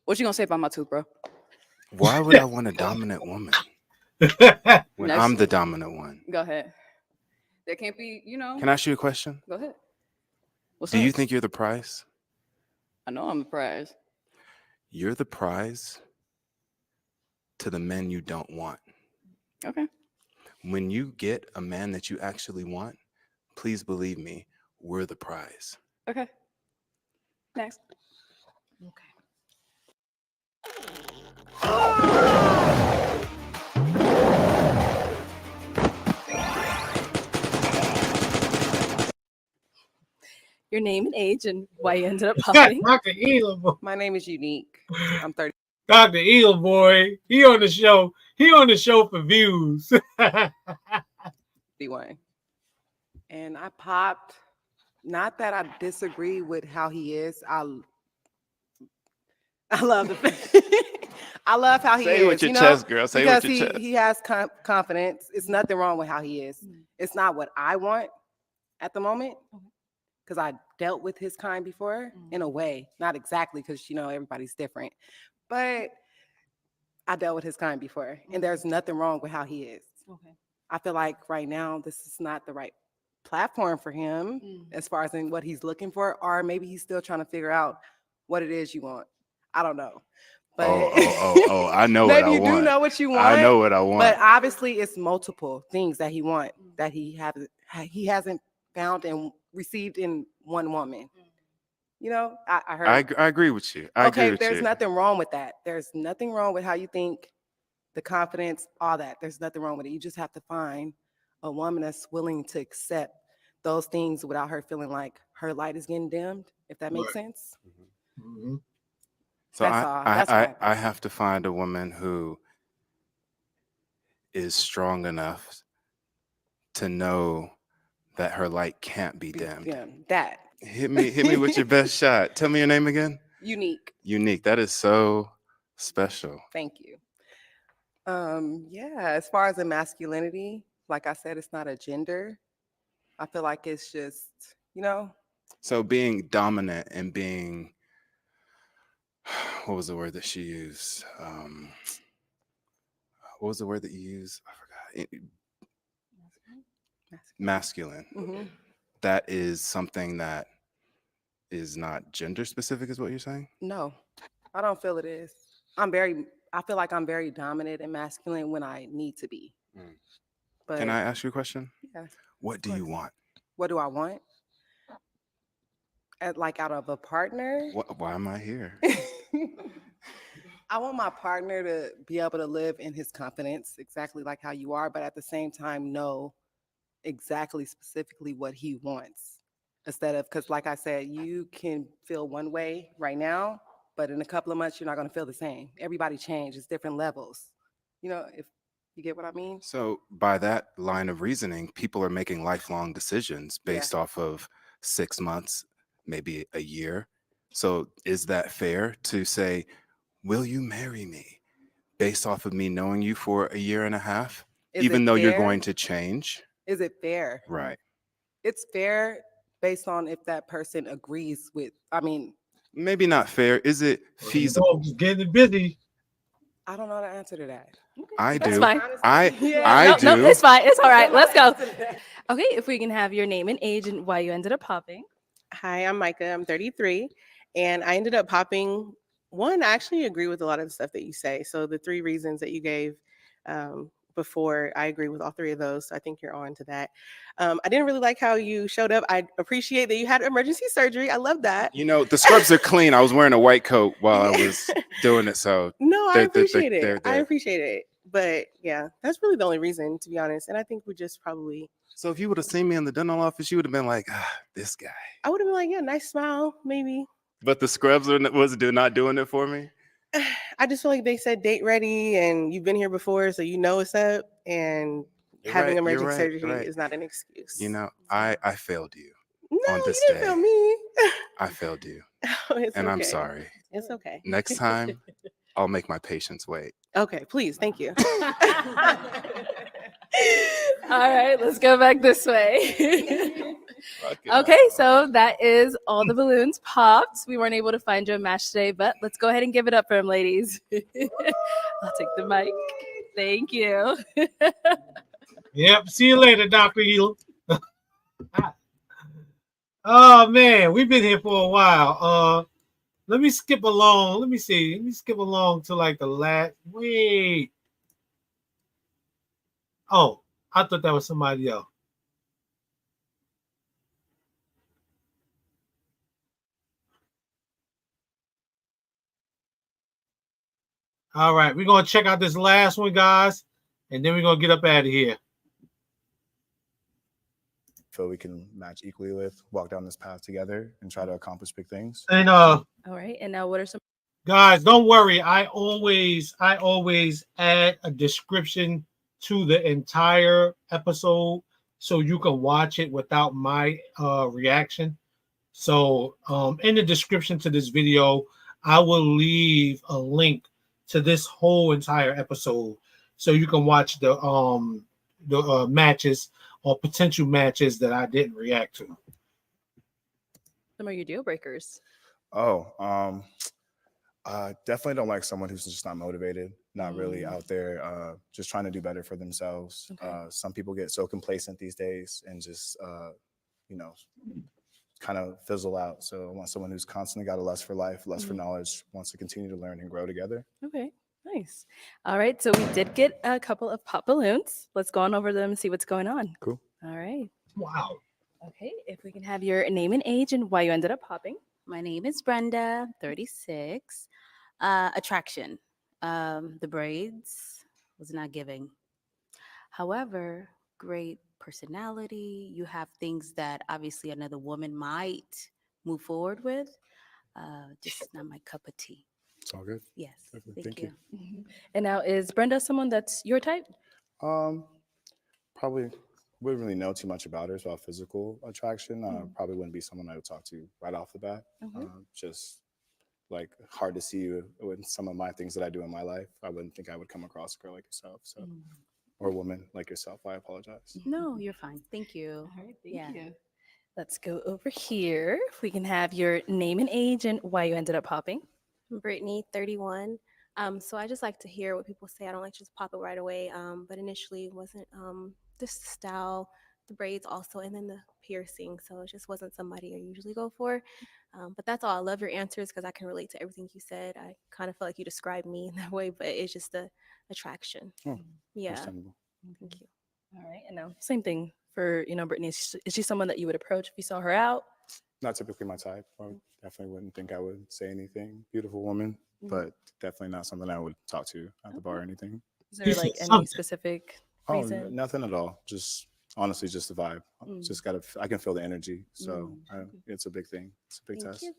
What you gonna say about my tooth, bro? Why would I want a dominant woman when Next. I'm the dominant one? Go ahead. There can't be, Can I ask you a question? Go ahead. Do you think you're the prize? I know I'm the prize. You're the prize to the men you don't want. Okay. When you get a man that you actually want, please believe me, we're the prize. Okay. Next. Your name and age and why you ended up popping. Dr. Elam. My name is Unique. I'm 30. Dr. Elam, boy, he on the show. He on the show for views. And I popped. Not that I disagree with how he is. I love I love how he is. Say it with your chest, girl. Say it with your chest. He has confidence. It's nothing wrong with how he is. It's not what I want at the moment, because I dealt with his kind before in a way. Not exactly, because everybody's different, but I dealt with his kind before, and there's nothing wrong with how he is. Okay. I feel like right now this is not the right platform for him as far as in what he's looking for, or maybe he's still trying to figure out what it is you want. I don't know. But Oh, I know what I want. maybe you do know what you want. I know what I want. But obviously it's multiple things that he wants that he hasn't found and received in one woman. I heard. I agree with you. I agree with there's you. nothing wrong with that. There's nothing wrong with how you think, the confidence, all that. There's nothing wrong with it. You just have to find a woman that's willing to accept those things without her feeling like her light is getting dimmed, if that makes sense. Mm-hmm. So That's all. That's what I have to find a woman who is strong enough to know that her light can't be dimmed. Yeah, that. Hit me with your best shot. Tell me your name again. Unique. Unique. That is so special. Thank you. Yeah, as far as the masculinity, like I said, it's not a gender. I feel like it's just, So being dominant and being, what was the word that she used? What was the word that you used? I forgot. Masculine. Mm-hmm. That is something that is not gender specific, is what you're saying? No, I don't feel it is. I feel like I'm very dominant and masculine when I need to be. But Can I ask you a question? Yeah. What do you want? What do I want? Out of a partner? Why am I here? I want my partner to be able to live in his confidence, exactly like how you are, but at the same time know exactly specifically what he wants. Instead of, because like I said, you can feel one way right now, but in a couple of months, you're not going to feel the same. Everybody changes, different levels. If you get what I mean? So by that line of reasoning, people are making lifelong decisions based off of 6 months, maybe a year. So is that fair to say, will you marry me based off of me knowing you for a year and a half, even though you're going to change? Is it fair? Right. It's fair based on if that person agrees with, maybe not fair. Is it feasible? Getting busy. I don't know the answer to that. I That's do. fine. I do. No, it's fine. It's all right. Let's go. Okay, if we can have your name and age and why you ended up popping. Hi, I'm Micah. I'm 33. And I ended up popping one. I actually agree with a lot of the stuff that you say. So the three reasons that you gave before, I agree with all three of those. So I think you're on to that. I didn't really like how you showed up. I appreciate that you had emergency surgery. I love that. You know, the scrubs are clean. I was wearing a white coat while I was doing it, so No, I appreciate it. they're I there. appreciate it. But yeah, that's really the only reason, to be honest. And I think we just probably. So if you would have seen me in the dental office, you would have been like, this guy. I would have been like, yeah, nice smile, maybe. But the scrubs was not doing it for me. I just feel like they said date ready and you've been here before, so you know what's up. And having emergency surgery is not an excuse. You know, I failed you No, on this you didn't day. fail me. I failed you. It's and I'm okay. sorry. It's okay. Next time, I'll make my patients wait. Okay, please. Thank you. All right, let's go back this way. Okay, so that is all the balloons popped. We weren't able to find you a match today, but let's go ahead and give it up for him, ladies. I'll take the mic. Thank you. Yep. See you later, Dr. Elo. Oh man, we've been here for a while. Let me skip along. Let me see. Let me skip along to like the last. Wait. Oh, I thought that was somebody else. All right, we're gonna check out this last one, guys, and then we're gonna get up out of here. Feel we can match equally with, walk down this path together, and try to accomplish big things. And all right, and now what are some guys? Don't worry. I always add a description to the entire episode so you can watch it without my reaction. So in the description to this video, I will leave a link to this whole entire episode so you can watch the matches or potential matches that I didn't react to. are your deal breakers? Definitely don't like someone who's just not motivated, not really out there, just trying to do better for themselves. Okay. Some people get so complacent these days and just, kind of fizzle out. So I want someone who's constantly got a lust for life, lust for knowledge, wants to continue to learn and grow together. Okay, nice. All right, so we did get a couple of pop balloons. Let's go on over them and see what's going on. Cool. All right. Wow. Okay, if we can have your name and age and why you ended up popping. My name is Brenda, 36. Attraction. The braids was not giving. However, great personality. You have things that obviously another woman might move forward with. Just not my cup of tea. It's all good. Yes. Definitely. Thank you. And now, is Brenda someone that's your type? Probably wouldn't really know too much about her. It's about physical attraction. Probably wouldn't be someone I would talk to right off the bat. Just like hard to see you with some of my things that I do in my life. I wouldn't think I would come across a girl like yourself. So, or a woman like yourself. I apologize. No, you're fine. Thank you. All right, thank you. Let's go over here. If we can have your name and age and why you ended up popping. I'm Brittany, 31. So I just like to hear what people say. I don't like to just pop it right away. But initially it wasn't just the style, the braids also, and then the piercing. So it just wasn't somebody I usually go for. But that's all. I love your answers because I can relate to everything you said. I kind of feel like you described me in that way, but it's just the attraction. Yeah. Understandable. Thank you. All right, and now same thing for Brittany. Is she someone that you would approach if you saw her out? Not typically my type. I definitely wouldn't think I would say anything. Beautiful woman, but definitely not something I would talk to at the bar or anything. Is there like any specific reason? Nothing at all. Just honestly, just the vibe. Just I can feel the energy. So it's a big thing. It's a big Thank test. you.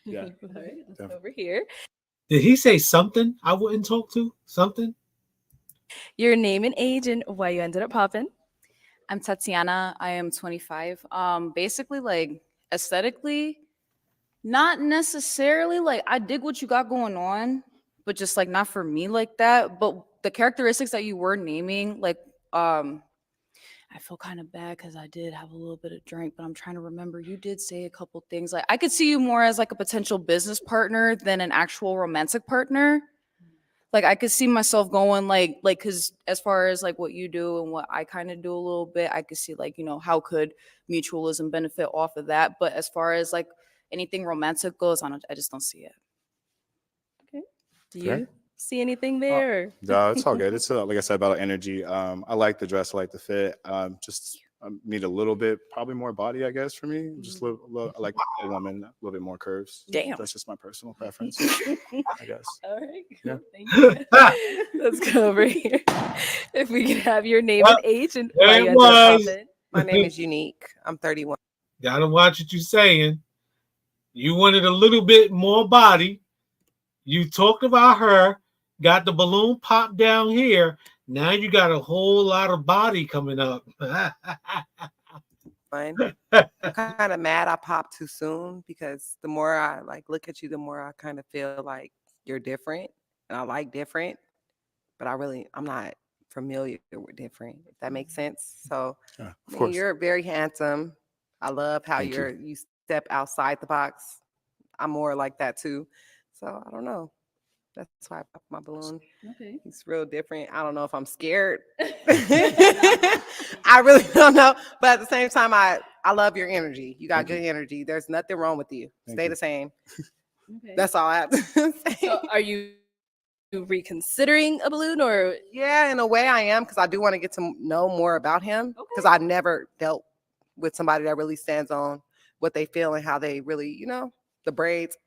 Yeah. All right, let's go over here. Did he say something I wouldn't talk to? Something? Your name and age and why you ended up popping. I'm Tatiana. I am 25. Basically, like aesthetically, not necessarily like I dig what you got going on, but just like not for me like that. But the characteristics that you were naming, like I feel kind of bad because I did have a little bit of drink, but I'm trying to remember. You did say a couple things. Like I could see you more as like a potential business partner than an actual romantic partner. like I could see myself going like because as far as like what you do and what I kind of do a little bit, I could see like, you know, how could mutualism benefit off of that. But as far as like anything romantic goes, I just don't see it. Okay. Do Fair. you see anything there? No, it's all good. It's like I said about energy. I like the dress, I like the fit. Just need a little bit, probably more body, I guess, for me. Just a little I like a woman, a little bit more curves. Damn. That's just my personal preference, I guess. All right. Yeah. Thank you. Let's go over here. If we could have your name and age and There why it you ended up was. popping. My name is Unique. I'm 31. Gotta watch what you're saying. You wanted a little bit more body. You talked about her, got the balloon popped down here. Now you got a whole lot of body coming up. Fine. I'm kind of mad I popped too soon because the more I like look at you, the more I kind of feel like you're different, and I like different, but I'm not familiar with different. If that makes sense. So, Yeah, I of mean, course. you're very handsome. I love how Thank you. you step outside the box. I'm more like that too. So I don't know. That's why I popped my balloon. Okay. It's real different. I don't know if I'm scared. I really don't know. But at the same time, I love your energy. You got good energy. There's nothing wrong with you. Thank Stay you. the same. Okay. That's all I have to say. So are you reconsidering a balloon or Yeah, in a way I am, because I do want to get to know more about him, because I never dealt with somebody that really stands on what they feel and how they really, the braids,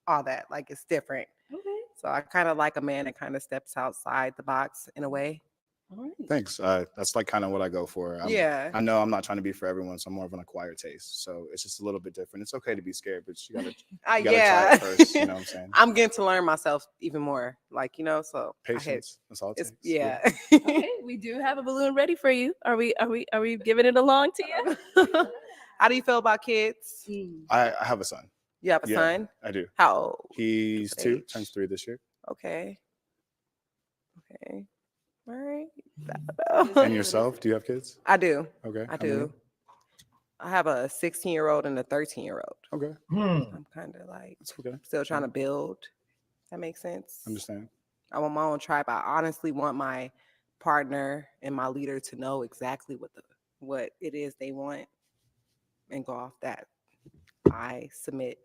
all that. Like, it's different. Okay. So I kind of like a man that kind of steps outside the box in a way. All right. Thanks. That's like kind of what I go for. Yeah. I know I'm not trying to be for everyone, so I'm more of an acquired taste. So it's just a little bit different. It's okay to be scared, but you gotta try Yeah. it first. You know what I'm saying? I'm getting to learn myself even more. Like, so Patience. That's all it takes. Yeah. Okay, we do have a balloon ready for you. Are we giving it along to you? How do you feel about kids? I have a son. You have a son? I do. How old? He's What 2, age? turns 3 this year. Okay. Okay. All right. And yourself? Do you have kids? I do. Okay. I How many? do. I have a 16-year-old and a 13-year-old. Okay. I'm kind of like That's okay. still trying to build. That makes sense. Understand. I want my own tribe. I honestly want my partner and my leader to know exactly what it is they want and go off that. I submit.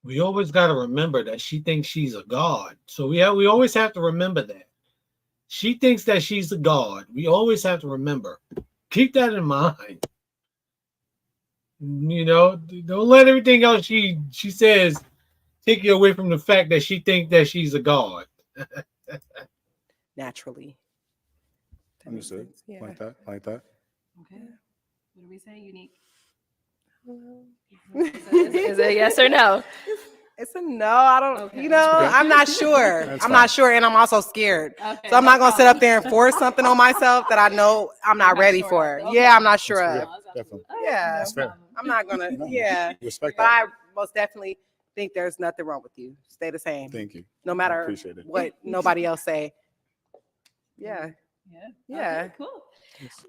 We always got to remember that she thinks she's a god. So we always have to remember that. She thinks that she's a god. We always have to remember. Keep that in mind. Don't let everything else she says take you away from the fact that she thinks that she's a god. Naturally. Understood. Yeah. Like that. Like that. Okay. What do we say? Unique. Is it a yes or no? It's a no. I don't, Okay. I'm not sure. That's I'm fine. not sure. And I'm also scared. Okay, So I'm no not going to sit up problem. there and force something on myself that I know I'm not ready for. Okay. Yeah, I'm not sure That's of. fair. Definitely. Yeah. That's fair. I'm not going to, No, yeah. Respect But that. I most definitely think there's nothing wrong with you. Stay the same. Thank you. No I matter appreciate it. what nobody else say. Yeah. Yeah. Yeah. Okay, cool.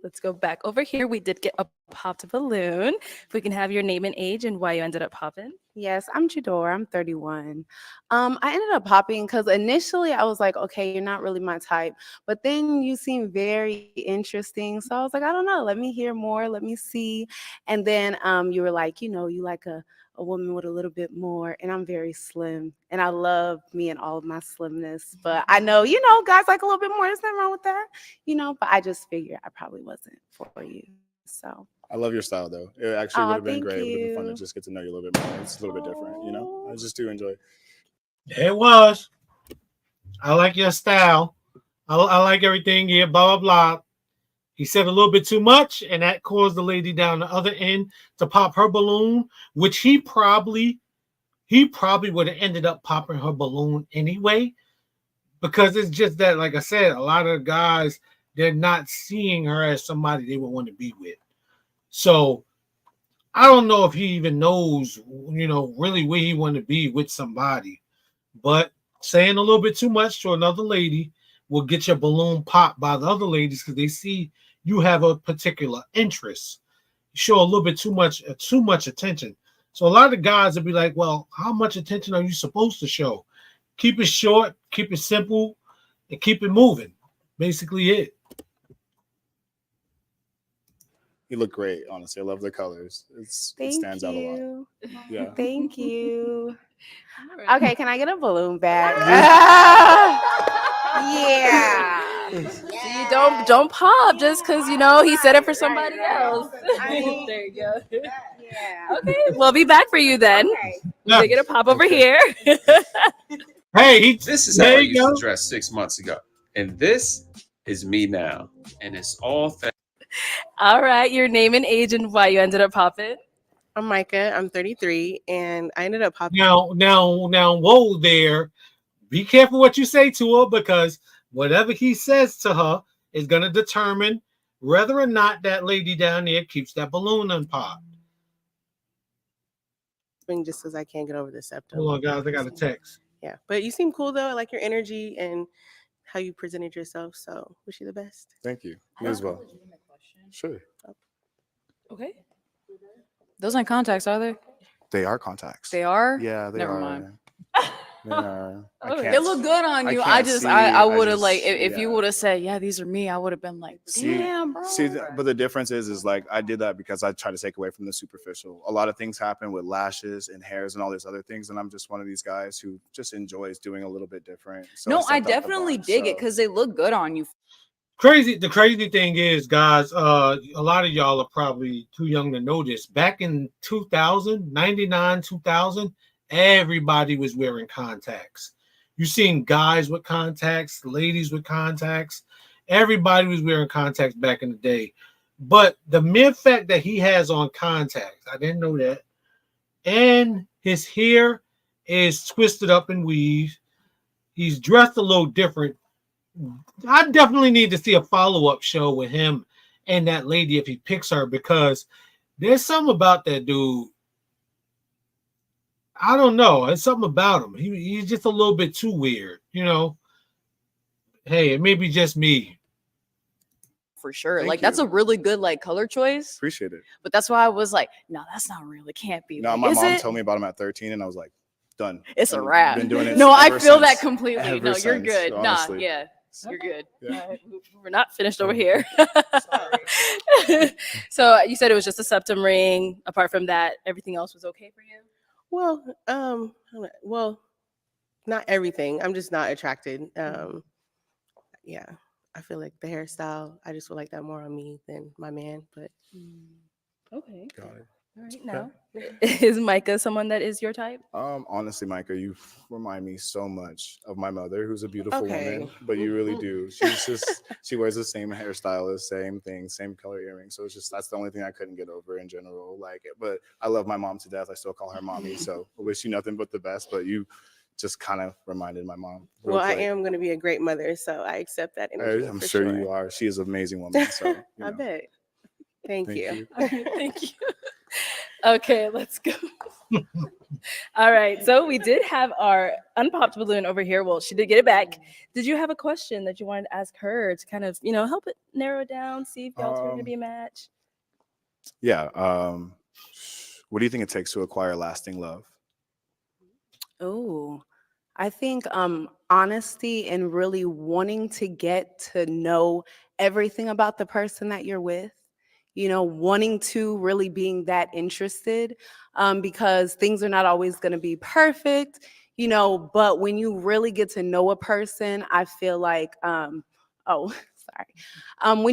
Let's go back over here. We did get a popped balloon. If we can have your name and age and why you ended up popping. Yes, I'm Jador. I'm 31. I ended up popping because initially I was like, okay, you're not really my type. But then you seem very interesting. So I was like, I don't know. Let me hear more. Let me see. And then you were like, you like a woman with a little bit more. And I'm very slim. And I love me and all of my slimness. But I know, guys like a little bit more. There's nothing wrong with that. But I just figured I probably wasn't for you. So. I love your style, though. It actually would have been thank great. It would have been fun to you. just get to know you a little bit more. It's a little bit different. I just do enjoy it. There it was. I like your style. I like everything here, blah, blah, blah. He said a little bit too much, and that caused the lady down the other end to pop her balloon, which he probably would have ended up popping her balloon anyway, because it's just that, like I said, a lot of guys, they're not seeing her as somebody they would want to be with. So I don't know if he even knows, really where he want to be with somebody. But saying a little bit too much to another lady will get your balloon popped by the other ladies because they see you have a particular interest. You show a little bit too much attention. So a lot of guys will be like, well, how much attention are you supposed to show? Keep it short, keep it simple. and keep it moving. Basically it. You look great, honestly. I love the colors. It stands out a lot. Yeah. Thank you. Okay, can I get a balloon back? Yeah. See, don't pop just because he said it for somebody else. There you go. Yeah. Okay, we'll be back for you then. We'll get a pop over here. Hey, this is how I used to dress 6 months ago, and this is me now, and it's all. All right, your name and age and why you ended up popping. I'm Micah. I'm 33, and I ended up popping. Now, whoa there. Be careful what you say to her, because whatever he says to her is going to determine whether or not that lady down there keeps that balloon unpopped. Just because I can't get over the septum. Hold on, guys. I got a text. Yeah, but you seem cool though. I like your energy and how you presented yourself. So wish you the best. Thank you. You as well. Sure. Okay. Those aren't contacts, are they? They are contacts. They are? Yeah, they Never are. mind. They are. They look good on you. I would have like if you would have said, yeah, these are me, I would have been like, damn, bro. But the difference is like I did that because I try to take away from the superficial. A lot of things happen with lashes and hairs and all these other things, and I'm just one of these guys who just enjoys doing a little bit different. So no, I definitely dig it because they look good on you. The crazy thing is, guys, a lot of y'all are probably too young to know this. Back in 2000, 99, 2000, everybody was wearing contacts. You seen guys with contacts, ladies with contacts. Everybody was wearing contacts back in the day. But the mere fact that he has on contacts, I didn't know that. And his hair is twisted up and weaved. He's dressed a little different. I definitely need to see a follow-up show with him and that lady if he picks her, because there's something about that dude. I don't know. There's something about him. He's just a little bit too weird, you know. Hey, it may be just me. For sure. Thank like you. that's a really good like color choice. Appreciate it. But that's why I was like, no, that's not real. It can't be. No, Like, my is mom it? told me about him at 13, and I was like, done. It's a And wrap. Been doing it. No, I ever feel since. that completely. Ever No, you're since, good. honestly. Nah, yeah. You're good. Yeah. All right, we're not finished over here. So you said it was just a septum ring. Apart from that, everything else was okay for you? Well, not everything. I'm just not attracted. Yeah, I feel like the hairstyle. I just would like that more on me than my man. But Okay. Got it. All right. Now, is Micah someone that is your type? Honestly, Micah, you remind me so much of my mother, who's a beautiful Okay. woman, but you really do. She wears the same hairstyle, the same thing, same color earrings. So it's just that's the only thing I couldn't get over in general. Like, but I love my mom to death. I still call her mommy. So I wish you nothing but the best. But you just kind of reminded my mom. real well, I quick. am going to be a great mother, so I accept that energy. I'm for sure you are. She is an amazing woman. So you I know. bet. Thank you. Thank you. Okay, let's go. All right. So we did have our unpopped balloon over here. Well, she did get it back. Did you have a question that you wanted to ask her to kind of, help it narrow down, see if y'all two are going to be a match? Yeah. What do you think it takes to acquire lasting love? Oh, I think honesty and really wanting to get to know everything about the person that you're with, wanting to really being that interested, because things are not always going to be perfect, but when you really get to know a person, I feel like, when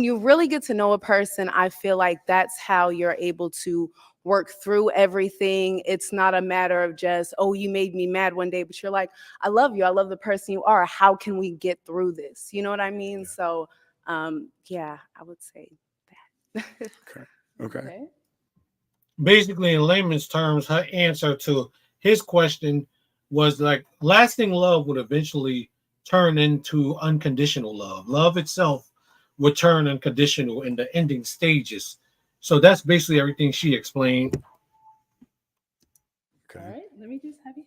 you really get to know a person, I feel like that's how you're able to work through everything. It's not a matter of just, oh, you made me mad one day, but you're like, I love you. I love the person you are. How can we get through this? You know what I mean? So, yeah, I would say that. Okay. Basically, in layman's terms, her answer to his question was like, lasting love would eventually turn into unconditional love. Love itself would turn unconditional in the ending stages. So that's basically everything she explained. All right. Let me just have you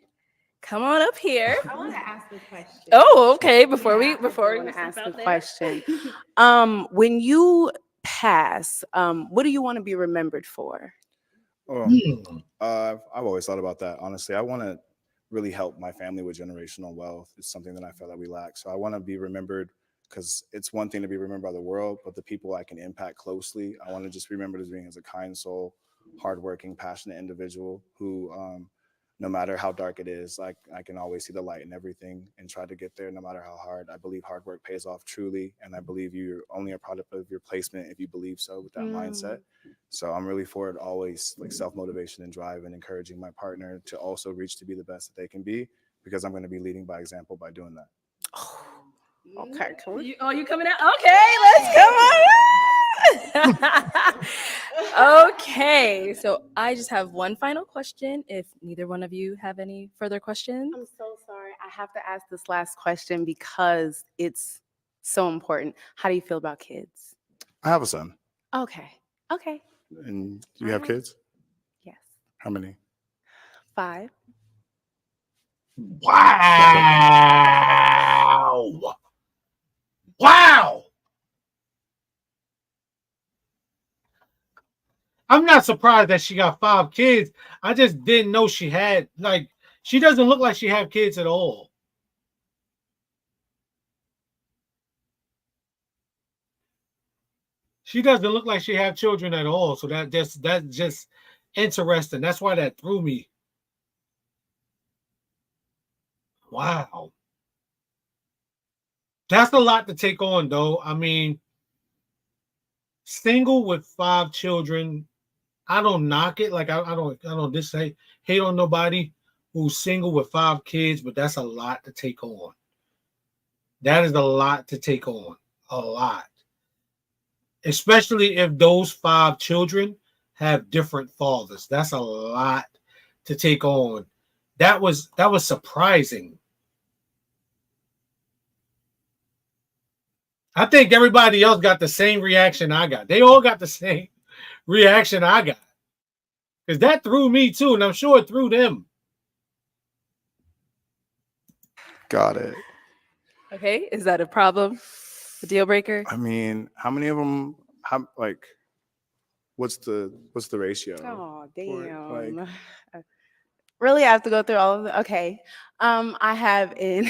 come on up here. I want to ask the question. Oh, okay. Before we want to ask the there. question. When you pass, what do you want to be remembered for? Oh, I've always thought about that. Honestly, I want to really help my family with generational wealth. It's something that I feel that we lack. So I want to be remembered, because it's one thing to be remembered by the world, but the people I can impact closely, I want to just be remembered as being as a kind soul, hardworking, passionate individual who, no matter how dark it is, like I can always see the light in everything and try to get there no matter how hard. I believe hard work pays off truly, and I believe you're only a product of your placement if you believe so with that mindset. So I'm really for it always, like self-motivation and drive, and encouraging my partner to also reach to be the best that they can be, because I'm going to be leading by example by doing that. Okay, can we? You coming out? Okay, let's come on. Okay, so I just have one final question. If neither one of you have any further questions. I'm so sorry. I have to ask this last question because it's so important. How do you feel about kids? I have a son. Okay. Okay. And you have kids? Yes. How many? 5. Wow. Wow. I'm not surprised that she got 5 kids. I just didn't know she had, like, she doesn't look like she had kids at all. She doesn't look like she had children at all. So that's just interesting. That's why that threw me. Wow. That's a lot to take on, though. I mean, single with 5 children, I don't knock it. Like I don't just say hate on nobody who's single with 5 kids, but that's a lot to take on. That is a lot to take on. A lot. Especially if those 5 children have different fathers. That's a lot to take on. That was surprising. I think everybody else got the same reaction I got. They all got the same reaction I got. Because that threw me too, and I'm sure it threw them. Got it. Okay, is that a problem? A deal breaker? I mean, how many of them? How like? What's the ratio? Oh, for it? damn. Like, Really, I have to go through all of them? Okay. I have an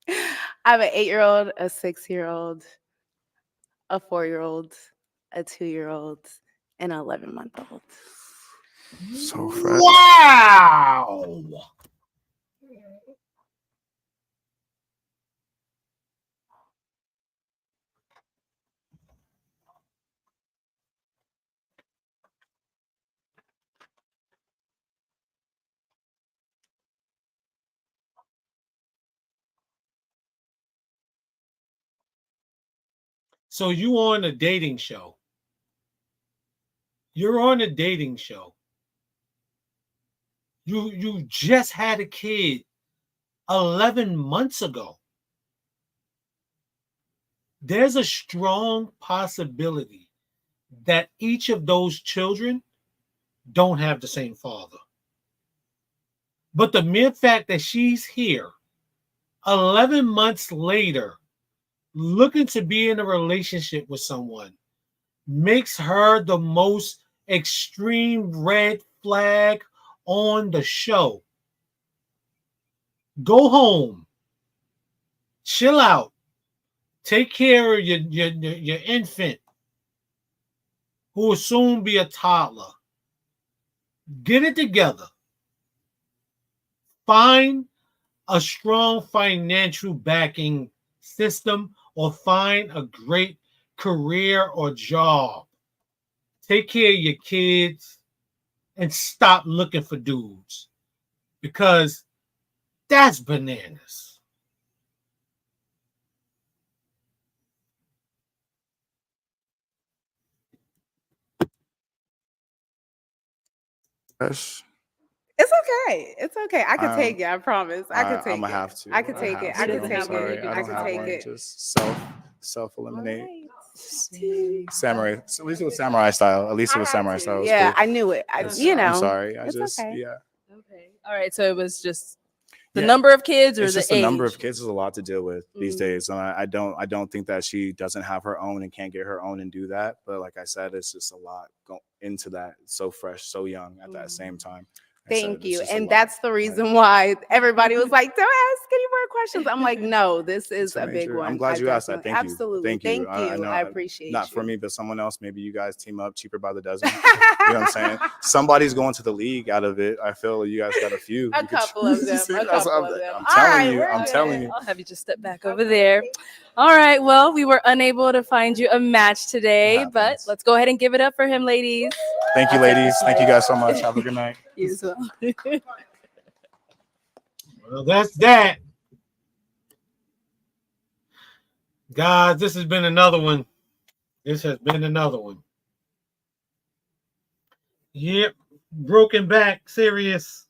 I have an 8-year-old, a 6-year-old, a 4-year-old, a 2-year-old, and an 11-month-old. so fresh. Wow. So you on a dating show. You're on a dating show. You just had a kid 11 months ago. There's a strong possibility that each of those children don't have the same father. But the mere fact that she's here 11 months later, looking to be in a relationship with someone, makes her the most extreme red flag on the show. Go home, chill out, take care of your infant, who will soon be a toddler. Get it together. Find a strong financial backing system, or find a great career or job. Take care of your kids and stop looking for dudes, because that's bananas. Fresh. It's okay. It's okay. I can take it. I promise. I can take I'm it. gonna have to. I can take it. I can I'm take sorry. it. I I don't can have take one. it. Just self eliminate. Samurai. At least it was samurai style. At least it was samurai style. It was Yeah, cool. I knew it. I'm know. sorry. It's okay. Yeah. Okay. All right. So it was just the Yeah. number of kids, or It's the just the number age? of kids is a lot to deal with these days, and I don't think that she doesn't have her own and can't get her own and do that. But like I said, it's just a lot go into that. It's so fresh, so young at that same time. Thank you. just a And lot. that's the reason why everybody was like, don't ask any more questions. I'm like, no, this is It's a big major. one. I'm glad you asked that. definitely- Thank you. Absolutely. Thank you. I know I appreciate not you. for me, but someone else. Maybe you guys team up, cheaper by the dozen. You know what I'm saying? Somebody's going to the league out of it. I feel you guys got a few. A You could couple of them. See, A that's what couple of them. I'm All telling right, you. we're I'm good. telling you. I'll have you just step back over there. All right. Well, we were unable to find you a match today, but let's go ahead and give it up for him, ladies. Thank you, ladies. Thank you guys so much. Have a good night. You as well. Well, that's that. Guys, this has been another one. This has been another one. Yep. Broken back, serious.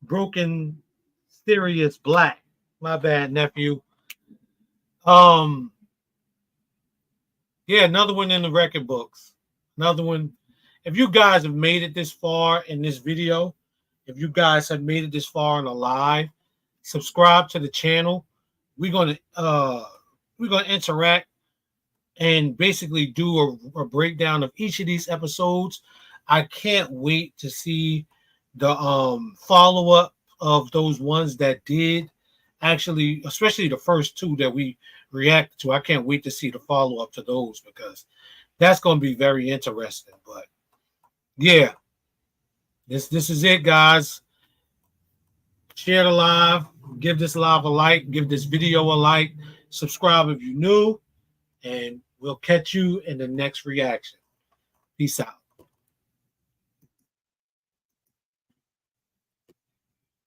Broken, serious black. My bad, nephew. Yeah, another one in the record books. Another one. If you guys have made it this far in this video, if you guys have made it this far in a live, subscribe to the channel. We're gonna interact and basically do a breakdown of each of these episodes. I can't wait to see the follow-up of those ones that did actually, especially the first two that we reacted to. I can't wait to see the follow-up to those because that's going to be very interesting. But yeah, this is it, guys. Share the live, give this live a like, give this video a like, subscribe if you're new, and we'll catch you in the next reaction. Peace out.